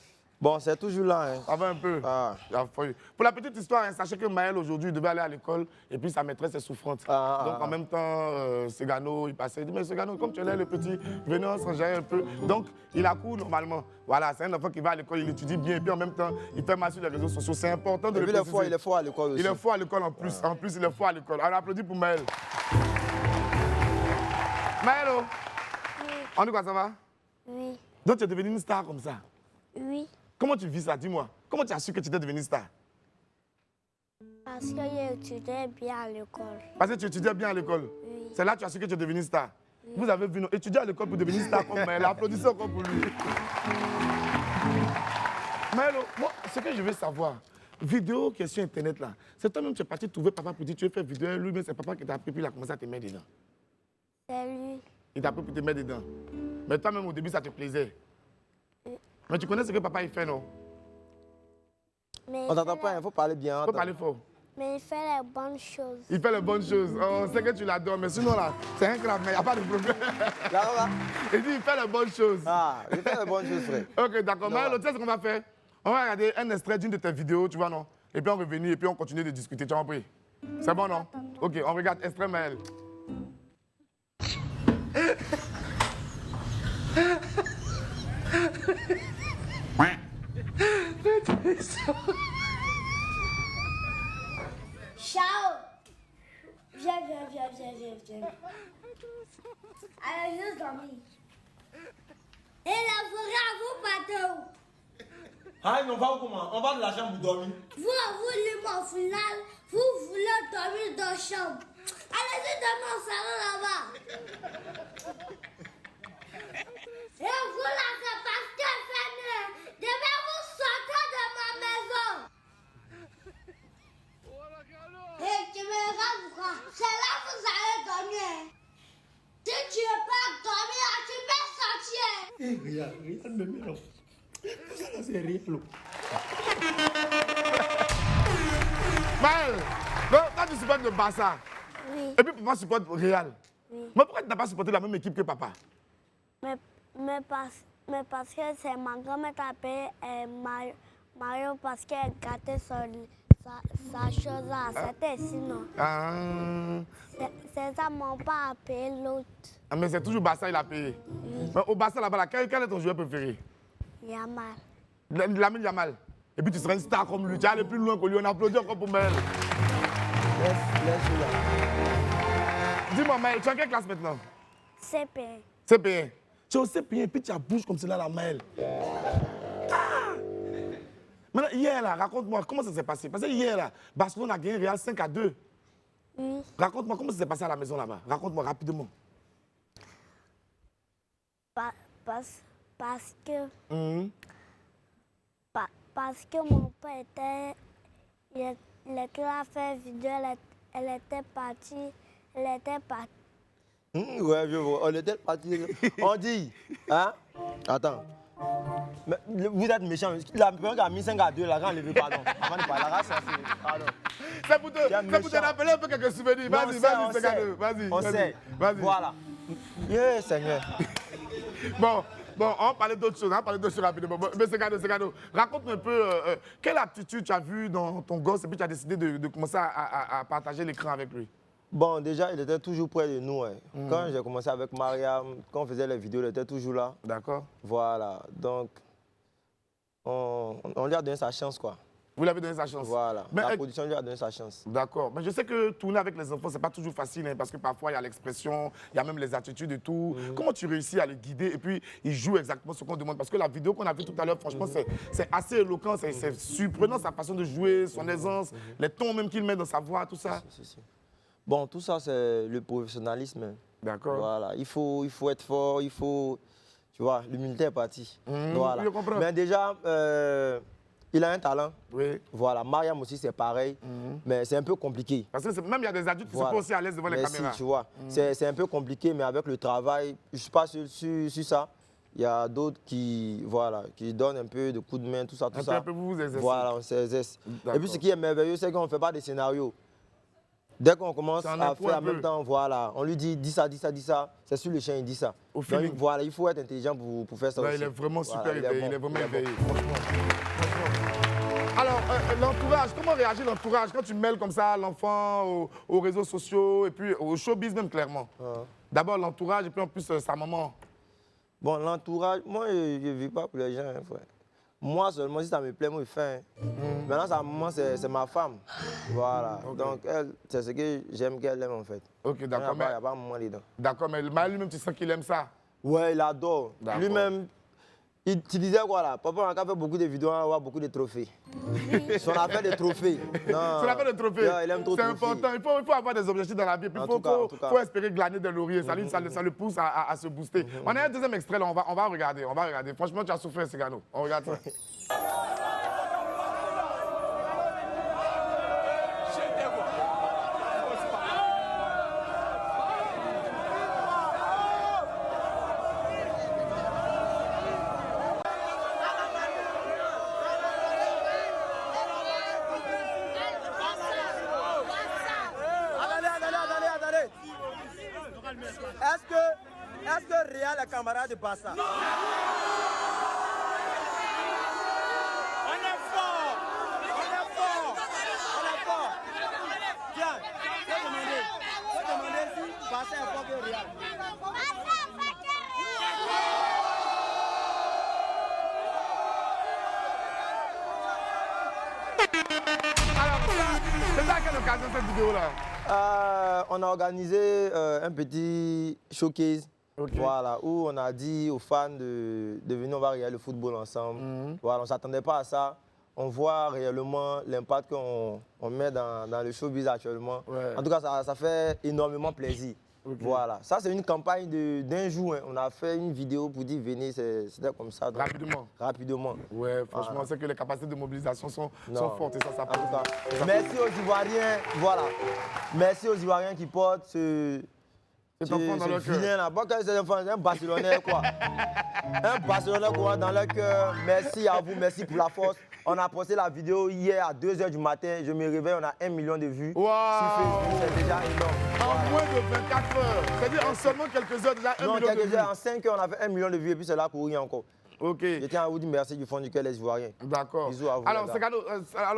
Bon, c'est toujours là. Hein. Ça va un peu. Ah. Pour la petite histoire, hein, sachez que Maël aujourd'hui devait aller à l'école et puis sa maîtresse est souffrante. Donc en même temps, Segano, il passait. Il dit, mais Segano, comme tu es là, le petit, venez, on s'enjaille un peu. Donc il a cours normalement. Voilà, c'est un enfant qui va à l'école, il étudie bien et puis en même temps, il fait mal sur les réseaux sociaux. C'est important de le préciser. Il est fort à l'école aussi. Il est fort à l'école en plus. En plus, il est fort à l'école. Alors applaudis pour Maël. Maël, oh. On dit quoi, ça va? Oui. Donc tu es devenu une star comme ça? Oui. Comment tu vis ça? Dis-moi. Comment tu as su que tu étais devenu star? Parce que j'étudiais bien à l'école. Parce que tu étudiais bien à l'école? Oui. C'est là que tu as su que tu es devenu star? Oui. Vous avez vu, non? Étudier à l'école pour devenir star comme Maël. Applaudissez encore pour lui. Maël, moi, ce que je veux savoir, vidéo qui est sur Internet là, c'est toi-même qui es parti trouver papa pour dire tu veux faire vidéo, lui, mais c'est papa qui t'a appris puis il a commencé à te mettre dedans. C'est lui. Il t'a appris pour te mettre dedans. Mais toi-même au début ça te plaisait. Oui. Mais tu connais ce que papa il fait, non? Mais On t'entend pas, il faut parler bien. Il faut parler fort. Mais il fait les bonnes choses. Il fait les bonnes choses. On sait que tu l'adores, mais sinon là, c'est un grave, mais il n'y a pas de problème. Là. Il dit il fait les bonnes choses. Ah, il fait les bonnes choses, frère. Ok, d'accord. Mais tu sais ce qu'on va faire? On va regarder un extrait d'une de tes vidéos, tu vois, non? Et puis on va revenir et puis on continue de discuter. Tu as compris? C'est bon, non? Ok, on regarde extrait Maël. Ciao. Viens. Allez, juste dormir. Et la forêt à vous, patron. Ah, on va où comment? On va de la chambre pour dormir. Vous voulez au final, vous voulez dormir dans la chambre. Allez-y dormir au salon là-bas. Et vous là, c'est parce que c'est je vais vous sortir de ma maison. Et tu me regardes quoi? C'est là que vous allez dormir. Si tu ne veux pas dormir, tu peux sortir. Regarde, me non. Ça, c'est rien, l'eau. Maël, toi tu supportes le Barça. Oui. Et puis papa supporte Real. Oui. Mais pourquoi tu n'as pas supporté la même équipe que papa? Mais parce que c'est ma grand-mère qui a appelé Mario parce qu'elle gâtait sa chose là. C'était sinon. C'est ça, mon père a payé l'autre. Ah, mais c'est toujours Barça, il a payé. Oui. Mais au Barça là-bas, quel est ton joueur préféré? Yamal. Lamine Yamal. Et puis tu seras une star comme lui. Tu vas aller plus loin que lui. On applaudit encore pour Maël. Laisse-le là. Dis-moi, Maël, tu es en quelle classe maintenant? CP. CP1. Tu es au CP1 et puis tu as bouge comme cela, la Maël. Ah! Maintenant, hier, là, raconte-moi, comment ça s'est passé? Parce que hier, là, Barcelone a gagné Real 5-2. Oui. Raconte-moi, comment ça s'est passé à la maison là-bas? Raconte-moi rapidement. Parce que mon père était... Il était là faire vidéo, elle était partie. Ouais, je vois. On était partis. On dit, hein? Attends. Mais vous êtes méchant. La personne qui a mis 5-2 là, quand on le veut, pardon. Avant de parler, la race, pardon. C'est pour te rappeler un peu quelques souvenirs. Vas-y, vas-y. On sait. Voilà. Yeah, Seigneur. Bon, on parlait d'autres choses, rapidement. Mais c'est cadeau. Raconte-moi un peu, quelle aptitude tu as vu dans ton gosse et puis tu as décidé de commencer à partager l'écran avec lui? Bon, déjà, il était toujours près de nous. Hein. Quand j'ai commencé avec Mariam, quand on faisait les vidéos, il était toujours là. D'accord. Voilà. Donc, on lui a donné sa chance, quoi. Vous lui avez donné sa chance? Voilà. Mais, la production lui a donné sa chance. D'accord. Mais je sais que tourner avec les enfants, c'est pas toujours facile, hein, parce que parfois, il y a l'expression, il y a même les attitudes et tout. Comment tu réussis à les guider et puis ils jouent exactement ce qu'on demande? Parce que la vidéo qu'on a vue tout à l'heure, franchement, c'est assez éloquent, c'est surprenant sa façon de jouer, son aisance, les tons même qu'il met dans sa voix, tout ça. Bon, tout ça, c'est le professionnalisme. D'accord. Voilà. Il faut être fort, il faut... Tu vois, l'humilité est partie. Voilà. Je comprends. Mais déjà, il a un talent. Oui. Voilà. Mariam aussi, c'est pareil. Mais c'est un peu compliqué. Parce que même il y a des adultes qui sont pas aussi à l'aise devant les caméras. Si, tu vois. C'est un peu compliqué, mais avec le travail, je ne suis pas sur ça. Il y a d'autres qui donnent un peu de coups de main, tout ça. Un peu vous exercez. Voilà, on s'exerce. Et puis ce qui est merveilleux, c'est qu'on ne fait pas de scénario. Dès qu'on commence C'est en à impro faire un en même peu. temps, voilà, on lui dit ça, dis ça, dis ça. C'est sur le chien, il dit ça. Au Donc, feeling. voilà, il faut être intelligent pour faire ça Ouais, aussi. il est vraiment super Voilà, éveillé, bon, il est vraiment il est bon. éveillé, franchement. Alors, l'entourage, comment réagit l'entourage quand tu mêles comme ça l'enfant aux réseaux sociaux et puis au showbiz même clairement? D'abord l'entourage et puis en plus sa maman. Bon, l'entourage, moi, je ne vis pas pour les gens, hein, frère. Moi seulement, si ça me plaît, moi, je fais. Hein. Maintenant, sa maman, c'est ma femme. Voilà. Donc, elle, c'est ce que j'aime qu'elle aime, en fait. Ok, d'accord. Il n'y a pas un moment dedans. D'accord, mais lui-même, tu sens qu'il aime ça? Ouais, il adore. D'accord. Lui-même, tu disais quoi là? Papa, on a fait beaucoup de vidéos, on va avoir beaucoup de trophées. Son affaire de trophées. Son affaire de trophées. Yeah, il aime trop c'est trophées. important. Il faut avoir des objectifs dans la vie. Puis En il tout cas. faut espérer glaner des lauriers. Ça le pousse à se booster. On a un deuxième extrait là, on va regarder. Franchement, tu as souffert, Cigano. On regarde ça. Attendez. Est-ce que Réal est camarade de Bassa? Tiens, faut demander si Bassa est fort que Réal. Alors, c'est à quelle occasion cette vidéo là? On a organisé un petit showcase. Voilà, où on a dit aux fans de venir, on va regarder le football ensemble. Voilà, on ne s'attendait pas à ça. On voit réellement l'impact qu'on met dans le showbiz actuellement. Ouais. En tout cas, ça fait énormément plaisir. Voilà, ça c'est une campagne d'un jour. Hein. On a fait une vidéo pour dire venez, c'était comme ça. Donc, rapidement. Ouais, franchement, c'est que les capacités de mobilisation sont fortes et ça En tout cas, merci aux Ivoiriens, voilà. Merci aux Ivoiriens qui portent ce enfant dans leur cœur. vilain là. Bon, c'est un Barcelonais quoi. Un Barcelonais quoi dans leur cœur. Merci à vous, merci pour la force. On a posté la vidéo hier à 2 h du matin. Je me réveille, on a 1 million de vues sur Facebook. C'est déjà énorme. En moins de 24 heures. C'est-à-dire en seulement quelques heures, déjà 1 million de vues. En 5 heures, on a fait 1 million de vues et puis c'est là pour rien encore. Ok. Je tiens à vous dire merci du fond du cœur, les Ivoiriens. D'accord. Bisous à vous. Alors,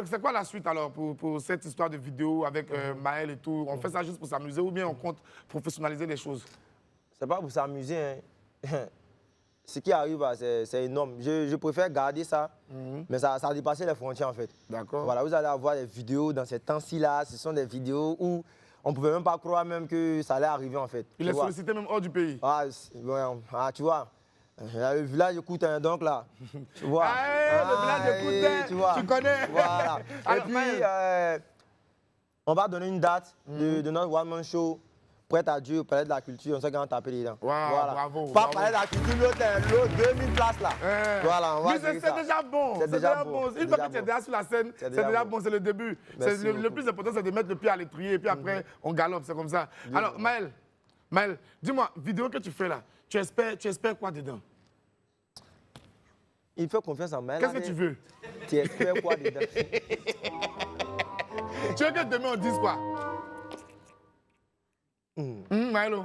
c'est quoi la suite alors pour cette histoire de vidéo avec Maël et tout? On fait ça juste pour s'amuser ou bien on compte professionnaliser les choses? C'est pas pour s'amuser. Hein. Ce qui arrive, c'est énorme. Je préfère garder ça, mais ça a dépassé les frontières en fait. D'accord. Voilà, vous allez avoir des vidéos dans ces temps-ci là. Ce sont des vidéos où on ne pouvait même pas croire même que ça allait arriver en fait. Il est sollicité même hors du pays. Tu vois. Le village de Coutin, donc là. Tu vois. Le village de Coutin, tu connais. Voilà. Alors, et puis, on va donner une date de notre one-man show. Prête à Dieu, au Palais de la Culture, on sait qu'on va taper les dents. Voilà. Bravo. Pas Palais de la Culture, l'autre 2000 places là. Voilà, on va c'est déjà bon. C'est déjà bon. Une fois que tu es déjà sur la scène, c'est déjà bon, c'est le début. Le plus important, c'est de mettre le pied à l'étrier et puis après, on galope, c'est comme ça. Alors, Maël, dis-moi, vidéo que tu fais là, tu espères quoi dedans? Il fait confiance en Maël. Qu'est-ce que tu veux? Tu espères quoi dedans? Tu veux que demain on dise quoi? Maëlo.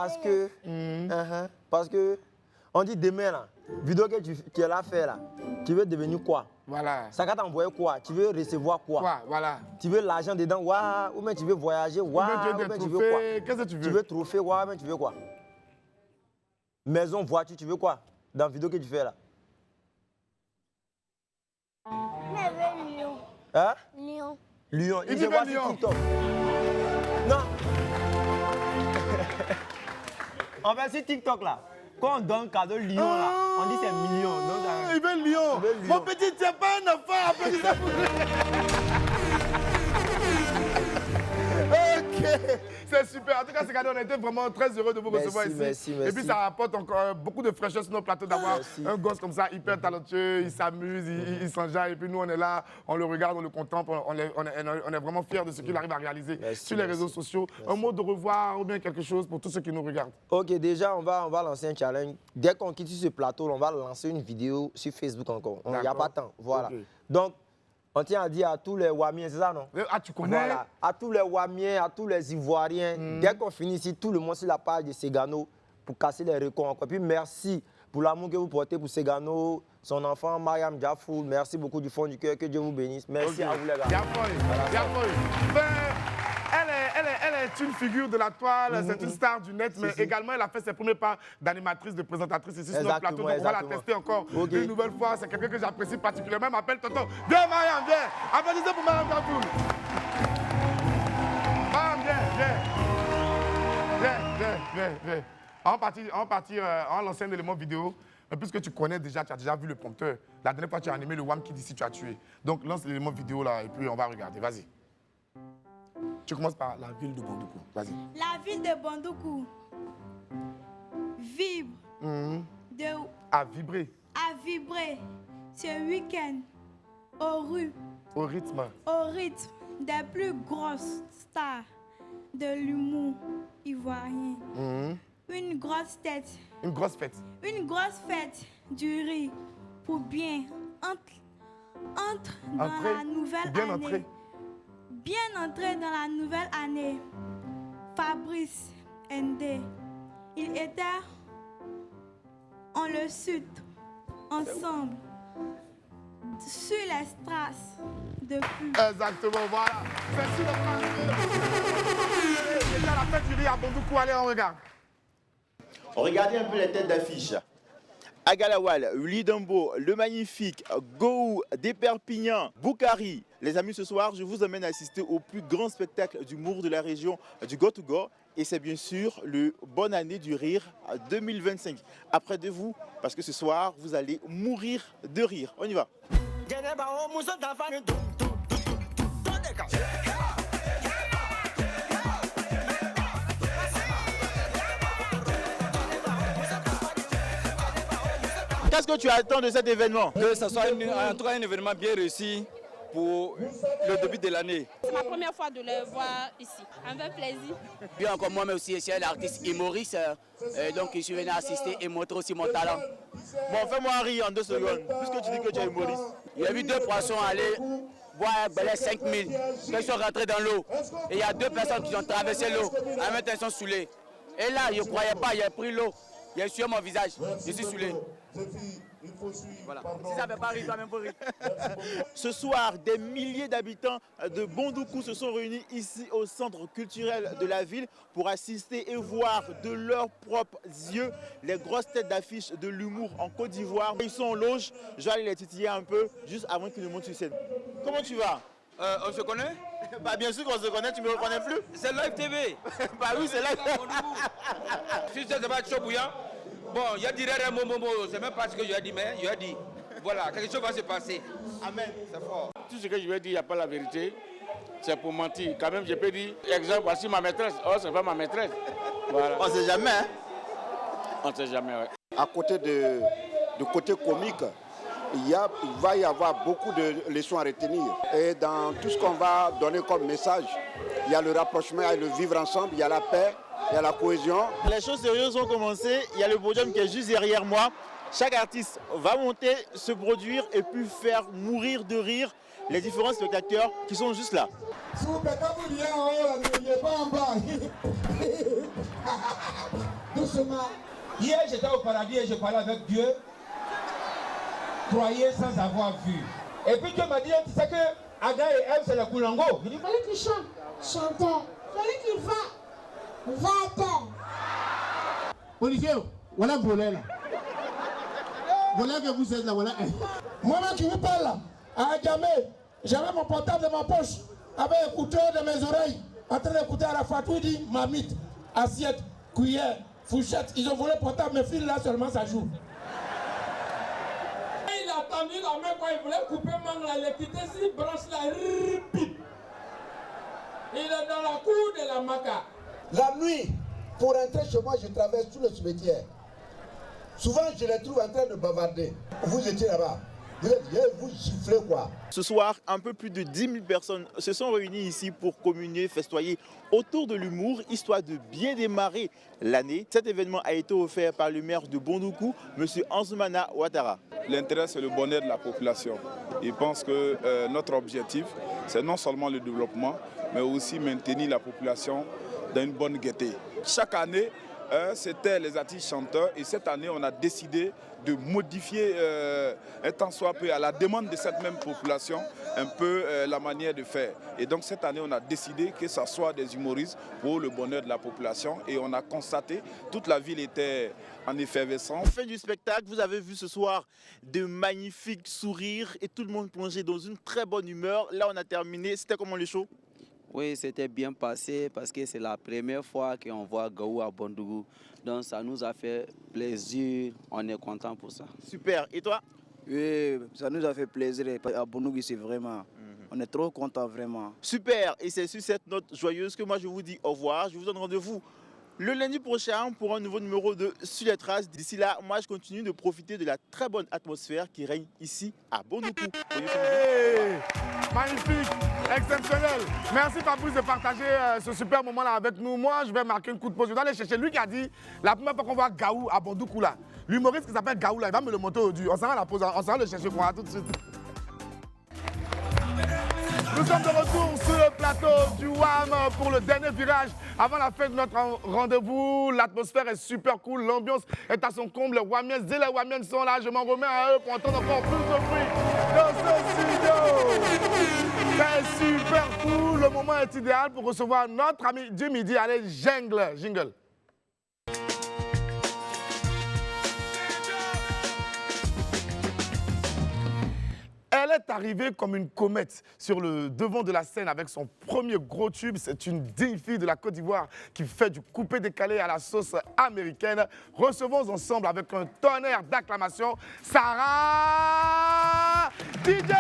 Parce que on dit demain là, vidéo que tu es là faire là, tu veux devenir quoi? Voilà. Ça va t'envoyer quoi? Tu veux recevoir quoi? Voilà. Tu veux l'argent dedans, ou bien tu veux voyager, ou bien tu veux quoi? Qu'est-ce que tu veux? Tu veux trophée, ou bien tu veux quoi? Maison, voiture, tu veux quoi? Dans la vidéo que tu fais là. Lion. Hein? Lion. Lion. Il se voit dit sur lion. TikTok. Non. On va sur TikTok là. Quand on donne cadeau lion là, on dit c'est million. Donc, il veut lion. Mon petit, tu n'es pas un enfant. Applaudissez pour lui. Ok, c'est super. En tout cas, c'est cadeau. On était vraiment très heureux de vous recevoir ici. Merci. Et puis, ça apporte encore beaucoup de fraîcheur sur nos plateaux d'avoir un gosse comme ça, hyper talentueux. Il s'amuse, il s'enjaille. Et puis, nous, on est là, on le regarde, on le contemple. On est vraiment fiers de ce qu'il arrive à réaliser sur les réseaux sociaux. Un mot de revoir ou bien quelque chose pour tous ceux qui nous regardent. Ok, déjà, on va lancer un challenge. Dès qu'on quitte ce plateau, on va lancer une vidéo sur Facebook encore. Il n'y a pas de temps. Voilà. Okay. Donc, On tient à dire à tous les Wamiens, c'est ça non? Ah, tu connais? Voilà. À tous les Wamiens, à tous les Ivoiriens, dès qu'on finit ici, tout le monde sur la page de Segano pour casser les récords encore. Puis merci pour l'amour que vous portez pour Segano, son enfant Mariam Diafou. Merci beaucoup du fond du cœur, que Dieu vous bénisse. Merci à vous les gars. Elle est une figure de la toile, c'est une star du net, mais également elle a fait ses premiers pas d'animatrice, de présentatrice ici sur notre plateau. Donc on va la tester encore une nouvelle fois. C'est quelqu'un que j'apprécie particulièrement. Elle m'appelle Tonton. Viens Mariam, viens. Applaudissez pour Mariam Diafou. Mariam, viens. On va lancer un élément vidéo. Mais puisque tu connais déjà, tu as déjà vu le prompteur. La dernière fois, tu as animé le WAM qui dit si tu as tué. Donc lance l'élément vidéo là et puis on va regarder. Vas-y. Tu commences par la ville de Bondoukou. Vas-y. La ville de Bondoukou vibre À vibrer. à vibrer ce week-end au rythme des plus grosses stars de l'humour ivoirien. Une grosse tête. Une grosse fête. Une grosse fête du riz pour bien entrer dans la nouvelle année. Bien entrer dans la nouvelle année. Fabrice Ndé. Il était en le sud, ensemble, sur les strass depuis. Exactement, voilà. C'est sur le trace. Il y a la fête du riz à Bondoukou. Allez, on regarde. Regardez un peu les têtes d'affiche. Agalawal, Lidambo, Le Magnifique, Gou, Desperpignan, Boukari. Les amis, ce soir, je vous emmène à assister au plus grand spectacle d'humour de la région du Go-to-Go. Et c'est bien sûr le Bonne Année du Rire 2025. Après de vous, parce que ce soir, vous allez mourir de rire. On y va. Qu'est-ce que tu attends de cet événement? Que ce soit en tout cas un événement bien réussi pour le début de l'année. C'est ma première fois de le voir ici. Un peu plaisir. Puis encore moi, mais aussi, je suis un artiste humoriste. Donc je suis venu assister et montrer aussi mon talent. Bon, fais-moi rire en 2 secondes, puisque tu dis que tu es humoriste. Il y a vu 2 poissons aller boire un belay 5000. Ils sont rentrés dans l'eau. Et il y a 2 personnes qui ont traversé l'eau. En même temps, ils sont saoulés. Et là, je ne croyais pas, il a pris l'eau. Il a sur mon visage. Je suis saoulé. Voilà. Si ça ne fait pas rire, toi-même pour rire. Ce soir, des milliers d'habitants de Bondoukou se sont réunis ici au centre culturel de la ville pour assister et voir de leurs propres yeux les grosses têtes d'affiche de l'humour en Côte d'Ivoire. Ils sont en loge, je vais aller les titiller un peu juste avant qu'ils ne montent sur scène. Comment tu vas? On se connaît? Bah bien sûr qu'on se connaît, tu me reconnais plus? C'est Live TV. Bah oui, c'est Live. Si c'est pas chaud bouillant, bon, il a dit un mot, c'est même pas ce que je lui ai dit, mais je lui ai dit. Voilà, quelque chose va se passer. Amen, c'est fort. Tout ce que je lui ai dit, il n'y a pas la vérité. C'est pour mentir. Quand même, je peux dire, exemple, voici ma maîtresse. Oh, c'est pas ma maîtresse. Voilà. On ne sait jamais, hein? On ne sait jamais, oui. À côté du côté comique, il va y avoir beaucoup de leçons à retenir. Et dans tout ce qu'on va donner comme message, il y a le rapprochement, il y a le vivre ensemble, il y a la paix, il y a la cohésion. Les choses sérieuses ont commencé. Il y a le podium qui est juste derrière moi. Chaque artiste va monter, se produire et puis faire mourir de rire les différents spectateurs qui sont juste là. Hier, j'étais au paradis et je parlais avec Dieu. Croyez sans avoir vu. Et puis Dieu m'a dit, tu sais que Ada et Ève, c'est le Koulango. Il dit, fallait qu'il chante. Chanteur. Fallait qu'il va-t'en. Olivier, voilà le volet là. Voilà que vous êtes là, voilà. Moi-même qui vous parle là, à jamais, j'avais mon portable dans ma poche, avec écouteur de mes oreilles, en train d'écouter à la Fatou, dit mamite, assiette, cuillère, fourchette. Ils ont volé le portable, mes filles là seulement ça joue. Il a tendu la main quand il voulait couper mangue là, il a quitté 6 branches là, ripip. Il est dans la cour de la Maca. La nuit, pour rentrer chez moi, je traverse tout le cimetière. Souvent, je les trouve en train de bavarder. Vous étiez là-bas. Je vais vous gifler quoi. Ce soir, un peu plus de 10 000 personnes se sont réunies ici pour communier, festoyer autour de l'humour, histoire de bien démarrer l'année. Cet événement a été offert par le maire de Bondoukou, M. Ansoumana Ouattara. L'intérêt, c'est le bonheur de la population. Je pense que notre objectif, c'est non seulement le développement, mais aussi maintenir la population dans une bonne gaieté. Chaque année, c'était les artistes chanteurs et cette année, on a décidé de modifier un tant soit peu à la demande de cette même population un peu la manière de faire. Et donc cette année, on a décidé que ce soit des humoristes pour le bonheur de la population et on a constaté toute la ville était en effervescence. Fin du spectacle, vous avez vu ce soir de magnifiques sourires et tout le monde plongé dans une très bonne humeur. Là, on a terminé. C'était comment le show? Oui, c'était bien passé parce que c'est la première fois qu'on voit Gaou à Bondoukou. Donc ça nous a fait plaisir, on est content pour ça. Super, et toi? Oui, ça nous a fait plaisir. À Bondoukou, c'est vraiment, on est trop content vraiment. Super, et c'est sur cette note joyeuse que moi je vous dis au revoir. Je vous donne rendez-vous le lundi prochain pour un nouveau numéro de Sur les Traces. D'ici là, moi je continue de profiter de la très bonne atmosphère qui règne ici à Bondoukou. Hey, magnifique, exceptionnel. Merci Fabrice de partager ce super moment-là avec nous. Moi, je vais marquer une coup de pause. Je vais aller chercher lui qui a dit la première fois qu'on voit Gaou à Bondoukou là. L'humoriste qui s'appelle Gaou là, il va me le monter au dû. On s'en va à la pause, on s'en va le chercher pour tout de suite. Nous sommes de retour sur le plateau du WAM pour le dernier virage avant la fin de notre rendez-vous. L'atmosphère est super cool, l'ambiance est à son comble. Les Wamiens et les Wamiennes sont là. Je m'en remets à eux pour entendre encore plus de bruit dans ce studio. C'est super cool. Le moment est idéal pour recevoir notre ami du midi. Allez, jingle. Elle est arrivée comme une comète sur le devant de la scène avec son premier gros tube. C'est une digne fille de la Côte d'Ivoire qui fait du coupé-décalé à la sauce américaine. Recevons ensemble avec un tonnerre d'acclamation Sarah DJ.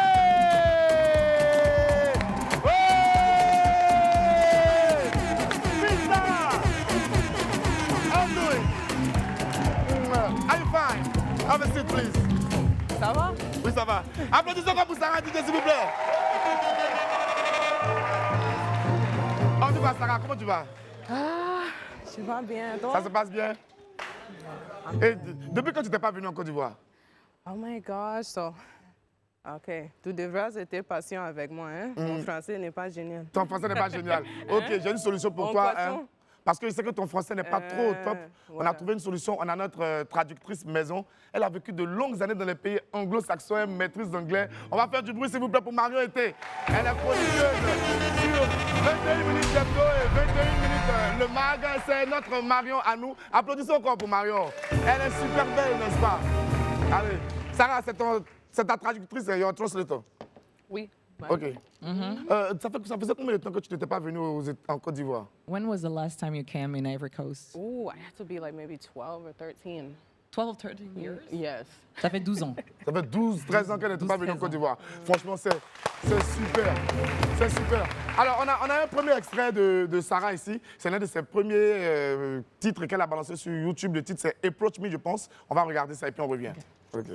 Are you fine? Have a seat, please. Ça va? Oui, ça va. Applaudissons encore pour Sarah DJ, s'il vous plaît. Comment tu vas, Sarah? Comment tu vas? Ah, je vais bien. Toi? Ça se passe bien? Et depuis quand tu n'es pas venue en Côte d'Ivoire? Oh my gosh, so... OK. Tu devrais être patient avec moi, hein? Mon français n'est pas génial. Ton français n'est pas génial. OK, j'ai une solution pour toi. Hein? Parce que je sais que ton français n'est pas trop top. On a trouvé une solution. On a notre traductrice maison. Elle a vécu de longues années dans les pays anglo-saxons. Elle maîtrise l'anglais. On va faire du bruit, s'il vous plaît, pour Marion Été. Elle est chroniqueuse sur 21 minutes d'hebdo et 21 minutes le mag. C'est notre Marion à nous. Applaudissons encore pour Marion. Elle est super belle, n'est-ce pas? Allez. Sarah, c'est ta traductrice, your translator. Oui. OK. Ça faisait combien de temps que tu n'étais pas venu en Côte d'Ivoire? When was the last time you came in Ivory Coast? Oh, I have to be like maybe 12 or 13. 12 or 13 years? Yes. Ça fait 12 ans. Ça fait 12, 13 ans qu'elle n'était pas venue en Côte d'Ivoire. Franchement, c'est super. C'est super. Alors, on a un premier extrait de Sarah ici. C'est l'un de ses premiers titres qu'elle a balancé sur YouTube. Le titre, c'est Approach Me, je pense. On va regarder ça et puis on revient. OK.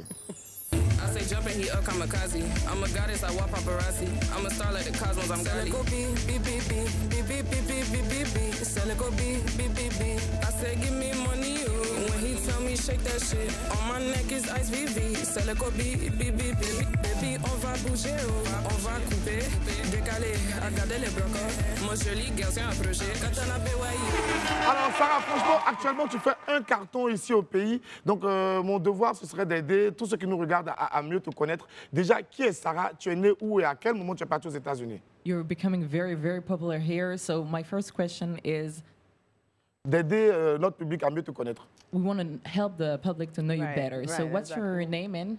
I say jump and he up kamikaze. I'm a goddess, I walk paparazzi. I'm a star like the cosmos, I'm Gotti. Go beep, beep, beep, beep, beep, beep, beep, beep, beep, beep, beep. Sell it, go beep, beep, beep, beep. I say give me money, oh. When he tell me shake that shit. On my neck is Ice VV. Sell it, go beep, beep, beep, beep. Baby, on va bouger, oh. On va couper, décaler, regarder les brocos. Mon joli garçon approché, katana BYI. Alors Sarah, franchement, actuellement tu fais un carton ici au pays. Donc mon devoir ce serait d'aider tous ceux qui nous regardent à mieux te connaître. Déjà, qui est Sarah? Tu es née où et à quel moment tu es partie aux États-Unis? You're becoming very, very popular here. So my first question is... D'aider notre public à mieux te connaître. We want to help the public to know you better. So what's your name and...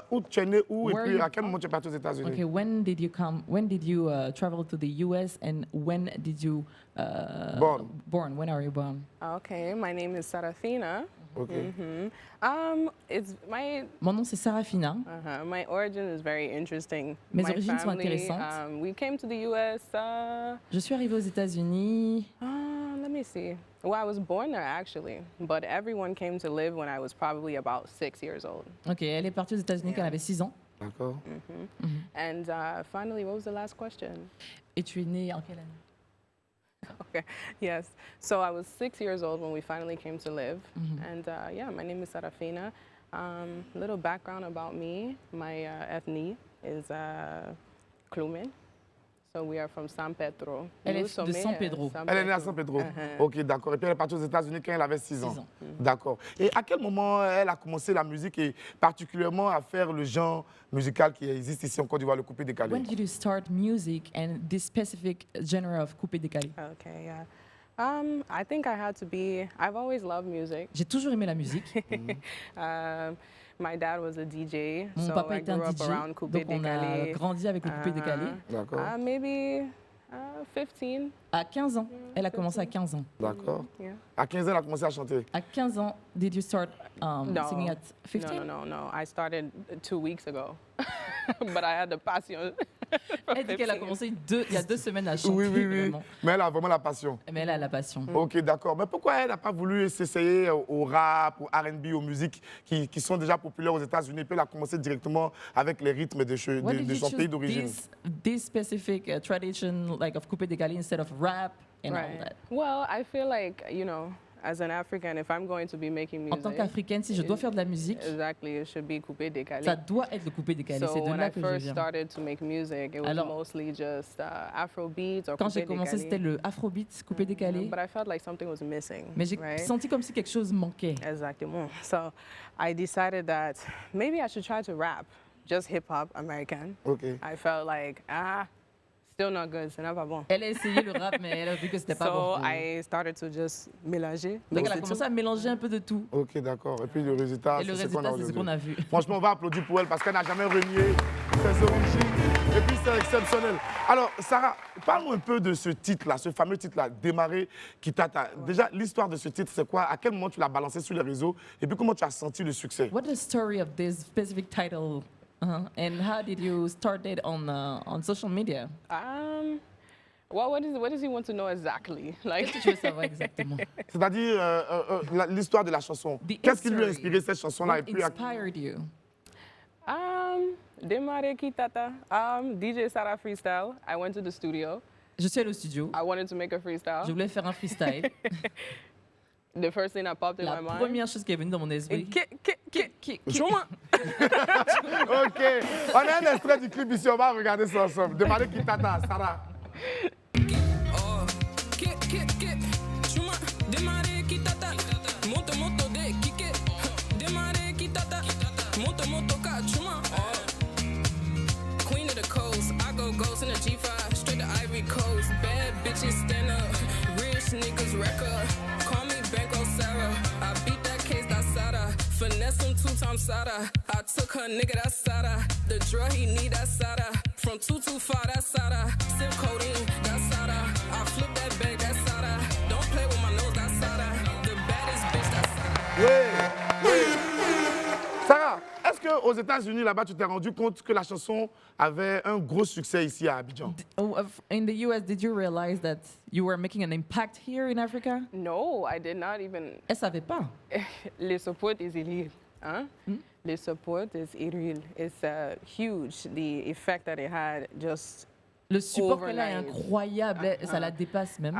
Où tu es né où et puis à quel moment tu es partie aux États-Unis? Okay, when did you come? When did you travel to the U.S. and when did you born? When are you born? Okay, my name is Sarafina. Okay. It's my. Mon nom c'est Sarafina. My origin is very interesting. Mes origines sont intéressantes. We came to the U.S. Je suis arrivée aux États-Unis. Let me see. Well, I was born there actually, but everyone came to live when I was probably about 6 years old. Ok, elle est partie aux États-Unis quand elle avait 6 ans. D'accord. And finally, what was the last question? Et tu es né en quelle année? Okay, yes. So I was 6 years old when we finally came to live. And yeah, my name is Sarafina. Little background about me. My ethnie is Klumin. So we are from San Pedro. Elle est de San Pedro. Elle est née à San Pedro. Ok, d'accord. Et puis elle est partie aux États-Unis quand elle avait 6 ans. D'accord. Et à quel moment elle a commencé la musique et particulièrement à faire le genre musical qui existe ici en Côte d'Ivoire, le coupé décalé? When did you start music and this specific genre of coupé décalé? Okay, yeah. I think I had to be. I've always loved music. J'ai toujours aimé la musique. My dad was a DJ, Mon so papa I était un grew up DJ, around coupé donc on décalé. a grandi avec le coupé décalé. D'accord. Maybe 15. À 15 ans, elle a commencé à 15 ans. D'accord. Yeah. À 15 ans, elle a commencé à chanter. À 15 ans, did you start singing at 15? No. I started 2 weeks ago, but I had the passion. Elle dit qu'elle a commencé il y a 2 semaines à chanter. Oui. Vraiment. Mais elle a vraiment la passion. Mais elle a la passion. Ok, d'accord. Mais pourquoi elle n'a pas voulu s'essayer au rap, au R&B, aux musiques qui sont déjà populaires aux États-Unis, puis elle a commencé directement avec les rythmes de son pays d'origine? This specific tradition like of coupé décalé instead of rap and all that? Well, I feel like, as an African, if I'm going to be making music, En tant qu'Africaine, si je dois faire de la musique, exactly, it should be coupé décalé. Ça doit être le coupé décalé. C'est de là que je viens. When I first started to make music, it was mostly just Afrobeats or quand coupé j'ai commencé, c'était le Afrobeat, coupé décalé. But I felt like something was missing. Mais j'ai senti comme si quelque chose manquait. Exactement. So I decided that maybe I should try to rap, just hip hop, American. Okay. I felt like still not good, c'est pas bon. Elle a essayé le rap, mais elle a vu que c'était pas bon. So I started to just mélanger. Donc elle a commencé à mélanger un peu de tout. Ok, d'accord. Et puis le résultat, c'est ce qu'on a vu. Franchement, on va applaudir pour elle parce qu'elle n'a jamais renié ses origines. Et puis c'est exceptionnel. Alors, Sarah, parle-moi un peu de ce titre-là, ce fameux titre-là, Démarrer Kitata. Déjà, l'histoire de ce titre, c'est quoi? À quel moment tu l'as balancé sur les réseaux? Et puis comment tu as senti le succès? What's the story of this specific title? And how did you start it on social media? Well, what does he want to know exactly? Like, qu'est-ce que tu veux savoir exactement? C'est-à-dire l'histoire de la chanson. Qu'est-ce qui lui a inspiré cette chanson-là? What inspired you? Démarrer Kitata. DJ Sarah freestyle. I went to the studio. Je suis allée au studio. I wanted to make a freestyle. Je voulais faire un freestyle. The first thing that popped in my mind. La première chose qui est venue dans mon esprit. Ok, on a un extrait du clip ici, on va regarder ça ensemble. Démarrer Kitata, Sarah. Démarrer Kitata, moto de kike. Démarrer Kitata, moto kachuma. Queen of the coast, I go ghost in a G5, straight to Ivory Coast. Bad bitches stand up, rich niggas record. Call me Banco Sarah, I beat that case, that's Sada. Finesse him 2 times Sada. I took her nigga, that's Sada. The drug he need, that's Sada. From 225, that's Sada. Sip codeine, that's Sada. I flip that bag, that's Sada. Don't play with my nose, that's Sada. The baddest bitch, that's Sada. Oui. Sarah, est-ce qu'aux États-Unis, là-bas, tu t'es rendu compte que la chanson avait un gros succès ici à Abidjan? In the US, did you realize that you were making an impact here in Africa? No, I did not even. Elle savait pas. Le support is irreal. The support is irreal. It's huge. The effect that it had just. Le support qu'elle a est incroyable. Ça la dépasse même.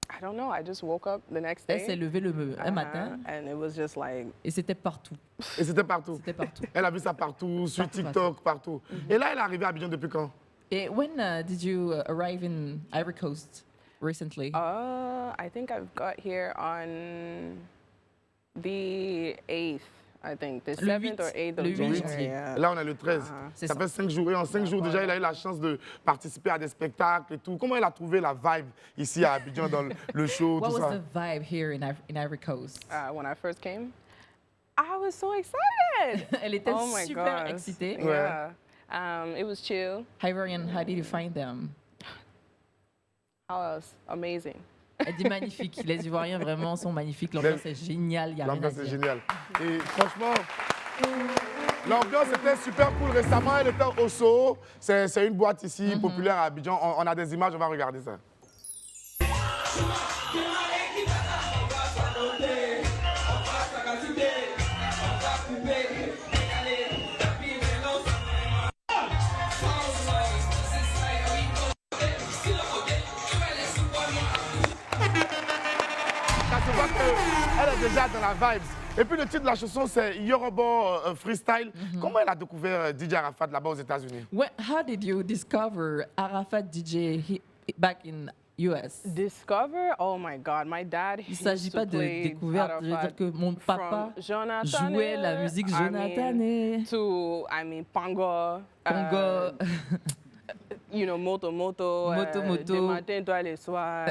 I don't know. I just woke up the next day. Elle s'est levée un matin. And it was just like. Et c'était partout. Et c'était partout. C'était partout. Elle a vu ça partout, sur TikTok, partout. Et là, elle est arrivée à Abidjan depuis quand? Et when did you arrive in Ivory Coast recently? I think I've got here on the 8th. I think the 7th or 8th of January. Yeah. Là, on est le 13. Ça fait 5 jours. Et en 5 jours, déjà, elle a eu la chance de participer à des spectacles et tout. Comment elle a trouvé la vibe ici à Abidjan dans le show, tout ça? What was the vibe here in Ivory Coast? When I first came, I was so excited. Elle était super excitée. Yeah. It was chill. Ivorian, how did you find them? How else? Amazing. Elle dit magnifique. Les Ivoiriens vraiment sont magnifiques. L'ambiance est géniale. L'ambiance est géniale. Et franchement, l'ambiance était super cool. Récemment, elle était au Soho. C'est une boîte ici populaire à Abidjan. On a des images, on va regarder ça. la vibes. Et puis le titre de la chanson, c'est Yoruba Freestyle. Comment elle a découvert DJ Arafat là-bas aux États-Unis? How did you discover Arafat DJ back in US? Discover? Oh my God, my dad. Il ne s'agit pas de découverte. Je veux dire que mon papa jouait la musique Jonathan. I mean, Pongo. You know, Moto, de matin, toi, les soirs.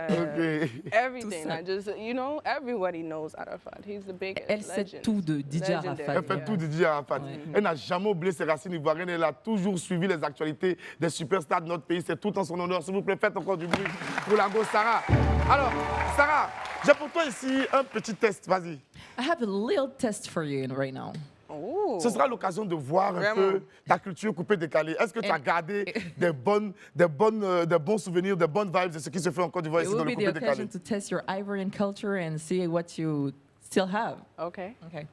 Everything. I just, you know, everybody knows Arafat. He's the biggest. Elle sait tout de DJ Arafat. Elle fait tout de DJ Arafat. Elle n'a jamais oublié ses racines ivoiriennes. Elle a toujours suivi les actualités des superstars de notre pays. C'est tout en son honneur. S'il vous plaît, faites encore du bruit pour la go Sarah. Alors, Sarah, j'ai pour toi ici un petit test. Vas-y. I have a little test for you right now. Ce sera l'occasion de voir un peu ta culture coupée décalée. Est-ce que tu as gardé des bons souvenirs, des bonnes vibes de ce qui se fait en Côte d'Ivoire ici dans le coupé décalé? It will be the occasion to test your Ivorian culture and see what you still have.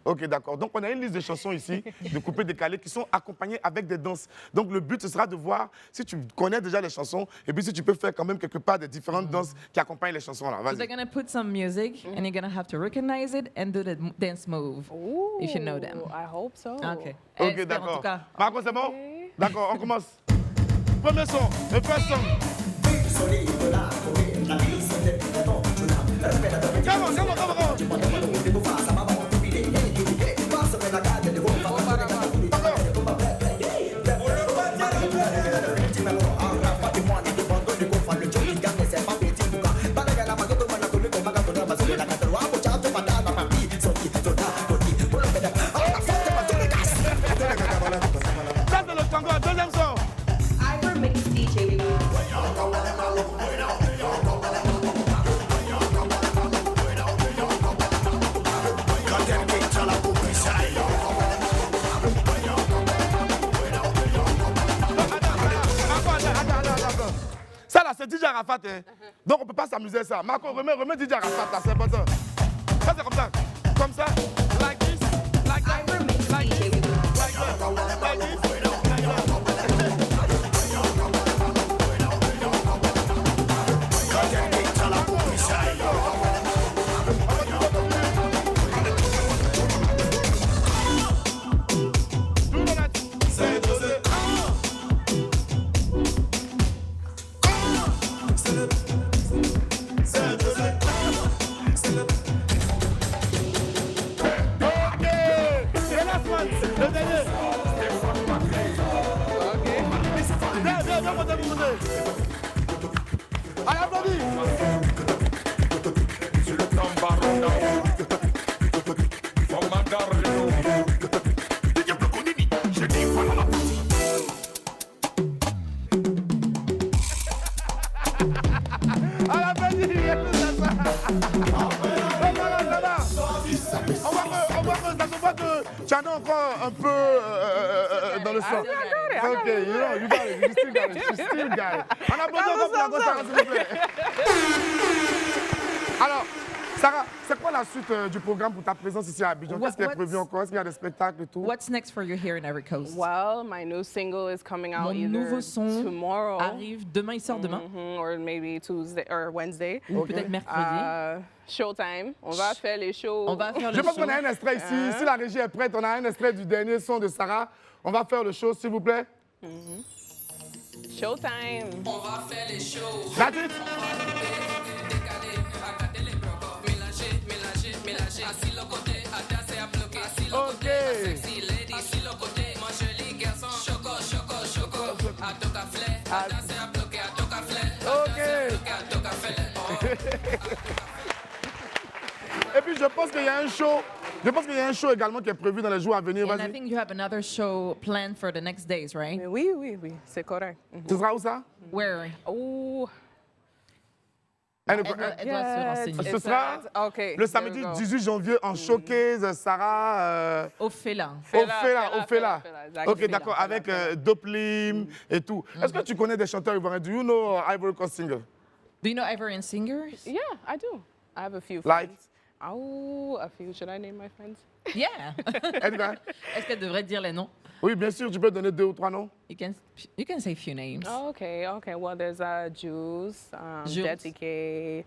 Ok, d'accord. Donc, on a une liste de chansons ici, de coupés décalés, qui sont accompagnées avec des danses. Donc, le but, ce sera de voir si tu connais déjà les chansons et puis si tu peux faire quand même quelque part des différentes danses qui accompagnent les chansons. Là. So they're going to put some music and you're going to have to recognize it and do the dance move if you know them. I hope so. Ok, d'accord. Marco, c'est bon? D'accord, on commence. Premier son, le first song. Come on. Ça, c'est le tango, deuxième son. Ivor Mix DJ. Ça là, c'est DJ Arafat. Hein. Donc on ne peut pas s'amuser à ça. Marco, remets DJ Arafat là, c'est bon ça. Ça c'est comme ça. Comme ça. Like this, like that, like this, like that, like this. Allez, applaudis. Tu en as encore un peu dans le sang. Ok, you got it. You still got it. You still got it. On a besoin encore pour la grosse Sarah, s'il vous plaît. Alors, Sarah, c'est quoi la suite du programme pour ta présence ici à Abidjan? Qu'est-ce qui est prévu encore? Est-ce qu'il y a des spectacles et tout? What's next for you here in Ivory Coast? Well, my new single is coming out nouveau son tomorrow. Arrive demain, il sort demain. Or maybe Tuesday or Wednesday. Ou peut-être mercredi. Showtime. On va faire les shows. Je pense qu'on a un extrait ici. Si la régie est prête, on a un extrait du dernier son de Sarah. On va faire le show, s'il vous plaît. Showtime. On va faire les shows. That's it. Mélanger, assis le côté, à danser, à bloquer, assis le côté, à sexy lady, assis le côté, mon joli garçon, choco, à ton café, à danser, à bloquer, à ton café, à ton café. Et puis je pense qu'il y a un show. Je pense qu'il y a un show également qui est prévu dans les jours à venir. And I think you have another show planned for the next days, right? Oui, c'est correct. Tu seras où ça? Where? Oh. Elle doit se renseigner. Ce sera le samedi 18 janvier en showcase Sarah. Ophéla. Ok, d'accord, avec Doplim et tout. Est-ce que tu connais des chanteurs ivoiriens? Do you know Ivory Coast singer? Do you know Ivorian singers? Yeah, I do. I have a few Like? friends. Oh, a few. Should I name my friends? Yeah. Est-ce qu'elle devrait dire les noms? Oui, bien sûr. Tu peux donner 2 ou 3 noms. You can say a few names. Oh, okay. Well, there's Jules, DTK.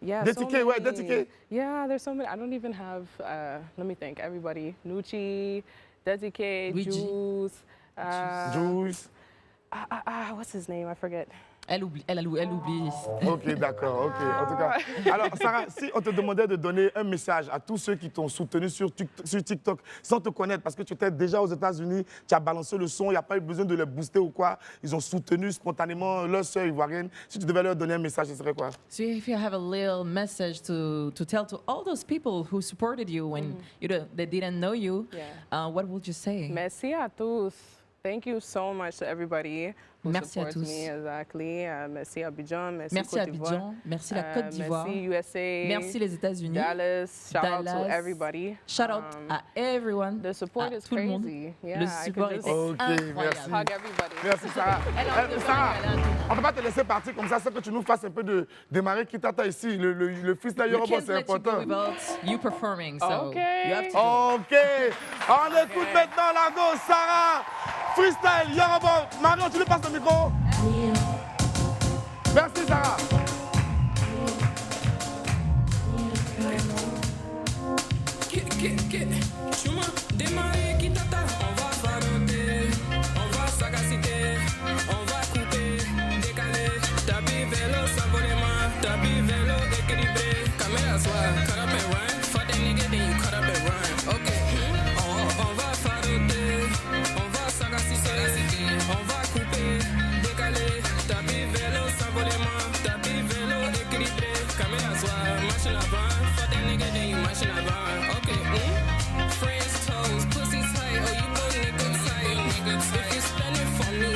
Yeah, DTK, ouais, DTK. Yeah, there's so many. I don't even have. Let me think. Everybody. Nucci, DTK, Jules. Jules. What's his name? I forget. Elle oublie. Ok, d'accord. Ok, en tout cas. Alors, Sarah, si on te demandait de donner un message à tous ceux qui t'ont soutenu sur TikTok, sans te connaître, parce que tu étais déjà aux États-Unis, tu as balancé le son, il n'y a pas eu besoin de les booster ou quoi. Ils ont soutenu spontanément leur sœur ivoirienne. Si tu devais leur donner un message, ce serait quoi? So if you have a little message to tell to all those people who supported you when they didn't know you, what would you say? Merci à tous. Thank you so much to everybody who Merci à supports tous. me. Exactly. Merci Abidjan. Merci Côte d'Ivoire. Abidjan, merci la Côte d'Ivoire, Merci USA. merci les États-Unis, Dallas. Shout out to everybody. Shout out à everyone. The support is tout le monde. crazy. Yeah, Le I support could est just incroyable. hug everybody. Merci, Sarah. Sarah, on ne peut pas te laisser partir comme ça, c'est que tu nous fasses un peu de démarrer Kitata ici. Le freestyle We Yoruba, can't c'est let you go important. without you performing, so Okay. you have to do it. Ok, on écoute maintenant la go, Sarah. Freestyle Yoruba. Marion, tu lui passes le micro. Merci, Sarah. Chuma, démarrer, Kitata, on va faroter, on va sagaciter, on va couper, décaler, tapis vélo, s'envolement, tapis vélo, équilibré, caméra soir, cut up and run, fuck that nigga, then you cut up and run, ok, on va faroter, on va sagaciter, on va couper, décaler, tapis vélo, s'envolement, tapis vélo, équilibré, caméra soir, machine avant, fuck that nigga, then you machine avant, ok, French toes, pussy tight, oh you go nigga tight. If you spend it for me,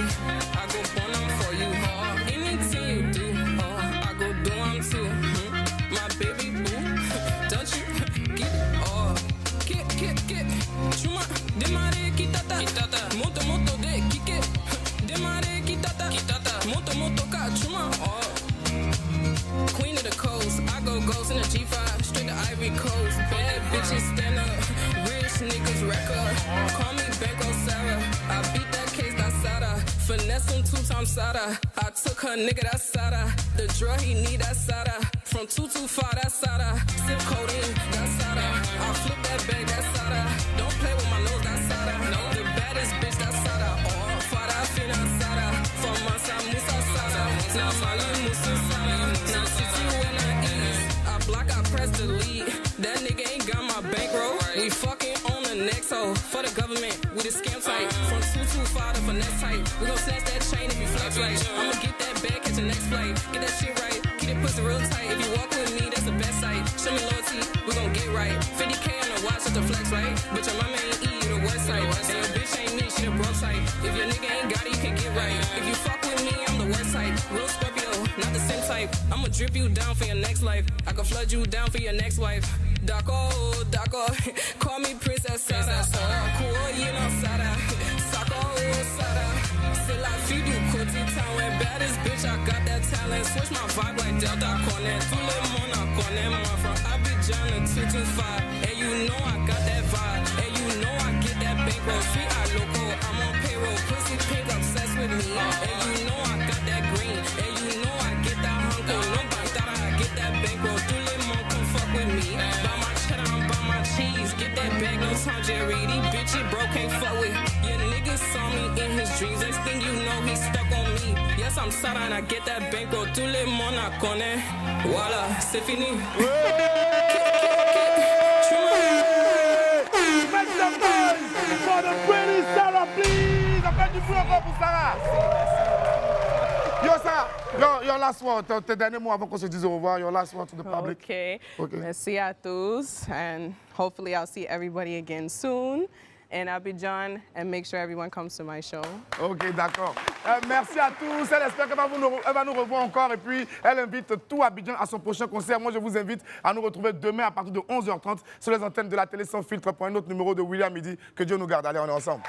I go burn them for you. Anything you do, I go do them too. My baby boo, don't you get it? Get. Chuma, démarrer, Kitata. Moto, de, kick it. Démarrer, Kitata. Moto, ka, chuma, Queen of the coast, I go ghost in the G5, straight to Ivory Coast. Bad bitches stand up, rich niggas record. Call me Banco Sarah, I beat that case, that's Sada. Finesse him 2 times Sada. I took her nigga, that's Sada. The drug he need, that's Sada. From 225, that's Sada. Sip codeine, that's Sada. I flip that bag, that's Sada. Don't play with my nose, that's Sada. No, the baddest bitch, that's Sada. Oh, Fada, Fina, Sada. For Mansa, Musa, Sada. Now Mali, Musa, Sada. Now City, when I ease. I block, I press delete. That nigga ain't got my bankroll. We fucking on the next hoe. For the government, with a scam type. From 225 to finesse type. We gon' snatch that chain if you flex right. I'ma get that bag, catch the next flight. Get that shit right, keep that pussy real tight. If you walk with me, that's the best sight. Show me loyalty, we gon' get right. 50K on the watch, just a flex, right? Bitch, your mama ain't eat you the worst side. And your bitch ain't me, she the broke side. If your nigga ain't got it, you can get right. If you fuck with me, I'm the worst type. Real Scorpio, not the same type. I'ma drip you down for your next life. I can flood you down for your next wife. Daco, call me Princess Sada. Cool, you know Sada. Sako, Sada. C'est la fille du côté town. When baddest bitch, I got that talent. Switch my vibe like Delta Connect. Tout le monde en connaît moi. From Abidjan to 225. And you know I got that vibe. And you know I get that bankroll. Street I loco, I'm on payroll. Pussy pink obsessed with me. And you know I got that green. And you know I get that hunko. No batara, I get that bankroll. Tout le monde come fuck with me. Buy my cheddar, I'm buy my cheese. Get that bag, no time, Jerry. These bitches broke, can't fuck with. Your niggas saw me in his dreams. Next thing you know, he stuck on me. Yes, I'm Sada and I get that bankroll. Tout le monde la connaît. Voilà, c'est fini. Make some noise for the pretty Sarah, please. Appelle du bruit encore pour Sarah. Yo, Sarah, your last word. Tes derniers mots avant qu'on se dise au revoir. Your last word to the public. Okay. Merci à tous. And hopefully I'll see everybody again soon in Abidjan. And make sure everyone comes to my show. Ok, d'accord. Merci à tous. Elle espère qu'elle va nous revoir encore. Et puis, elle invite tout Abidjan à son prochain concert. Moi, je vous invite à nous retrouver demain à partir de 11h30 sur les antennes de la télé sans filtre pour un autre numéro de William Midi. Que Dieu nous garde. Allez, on est ensemble.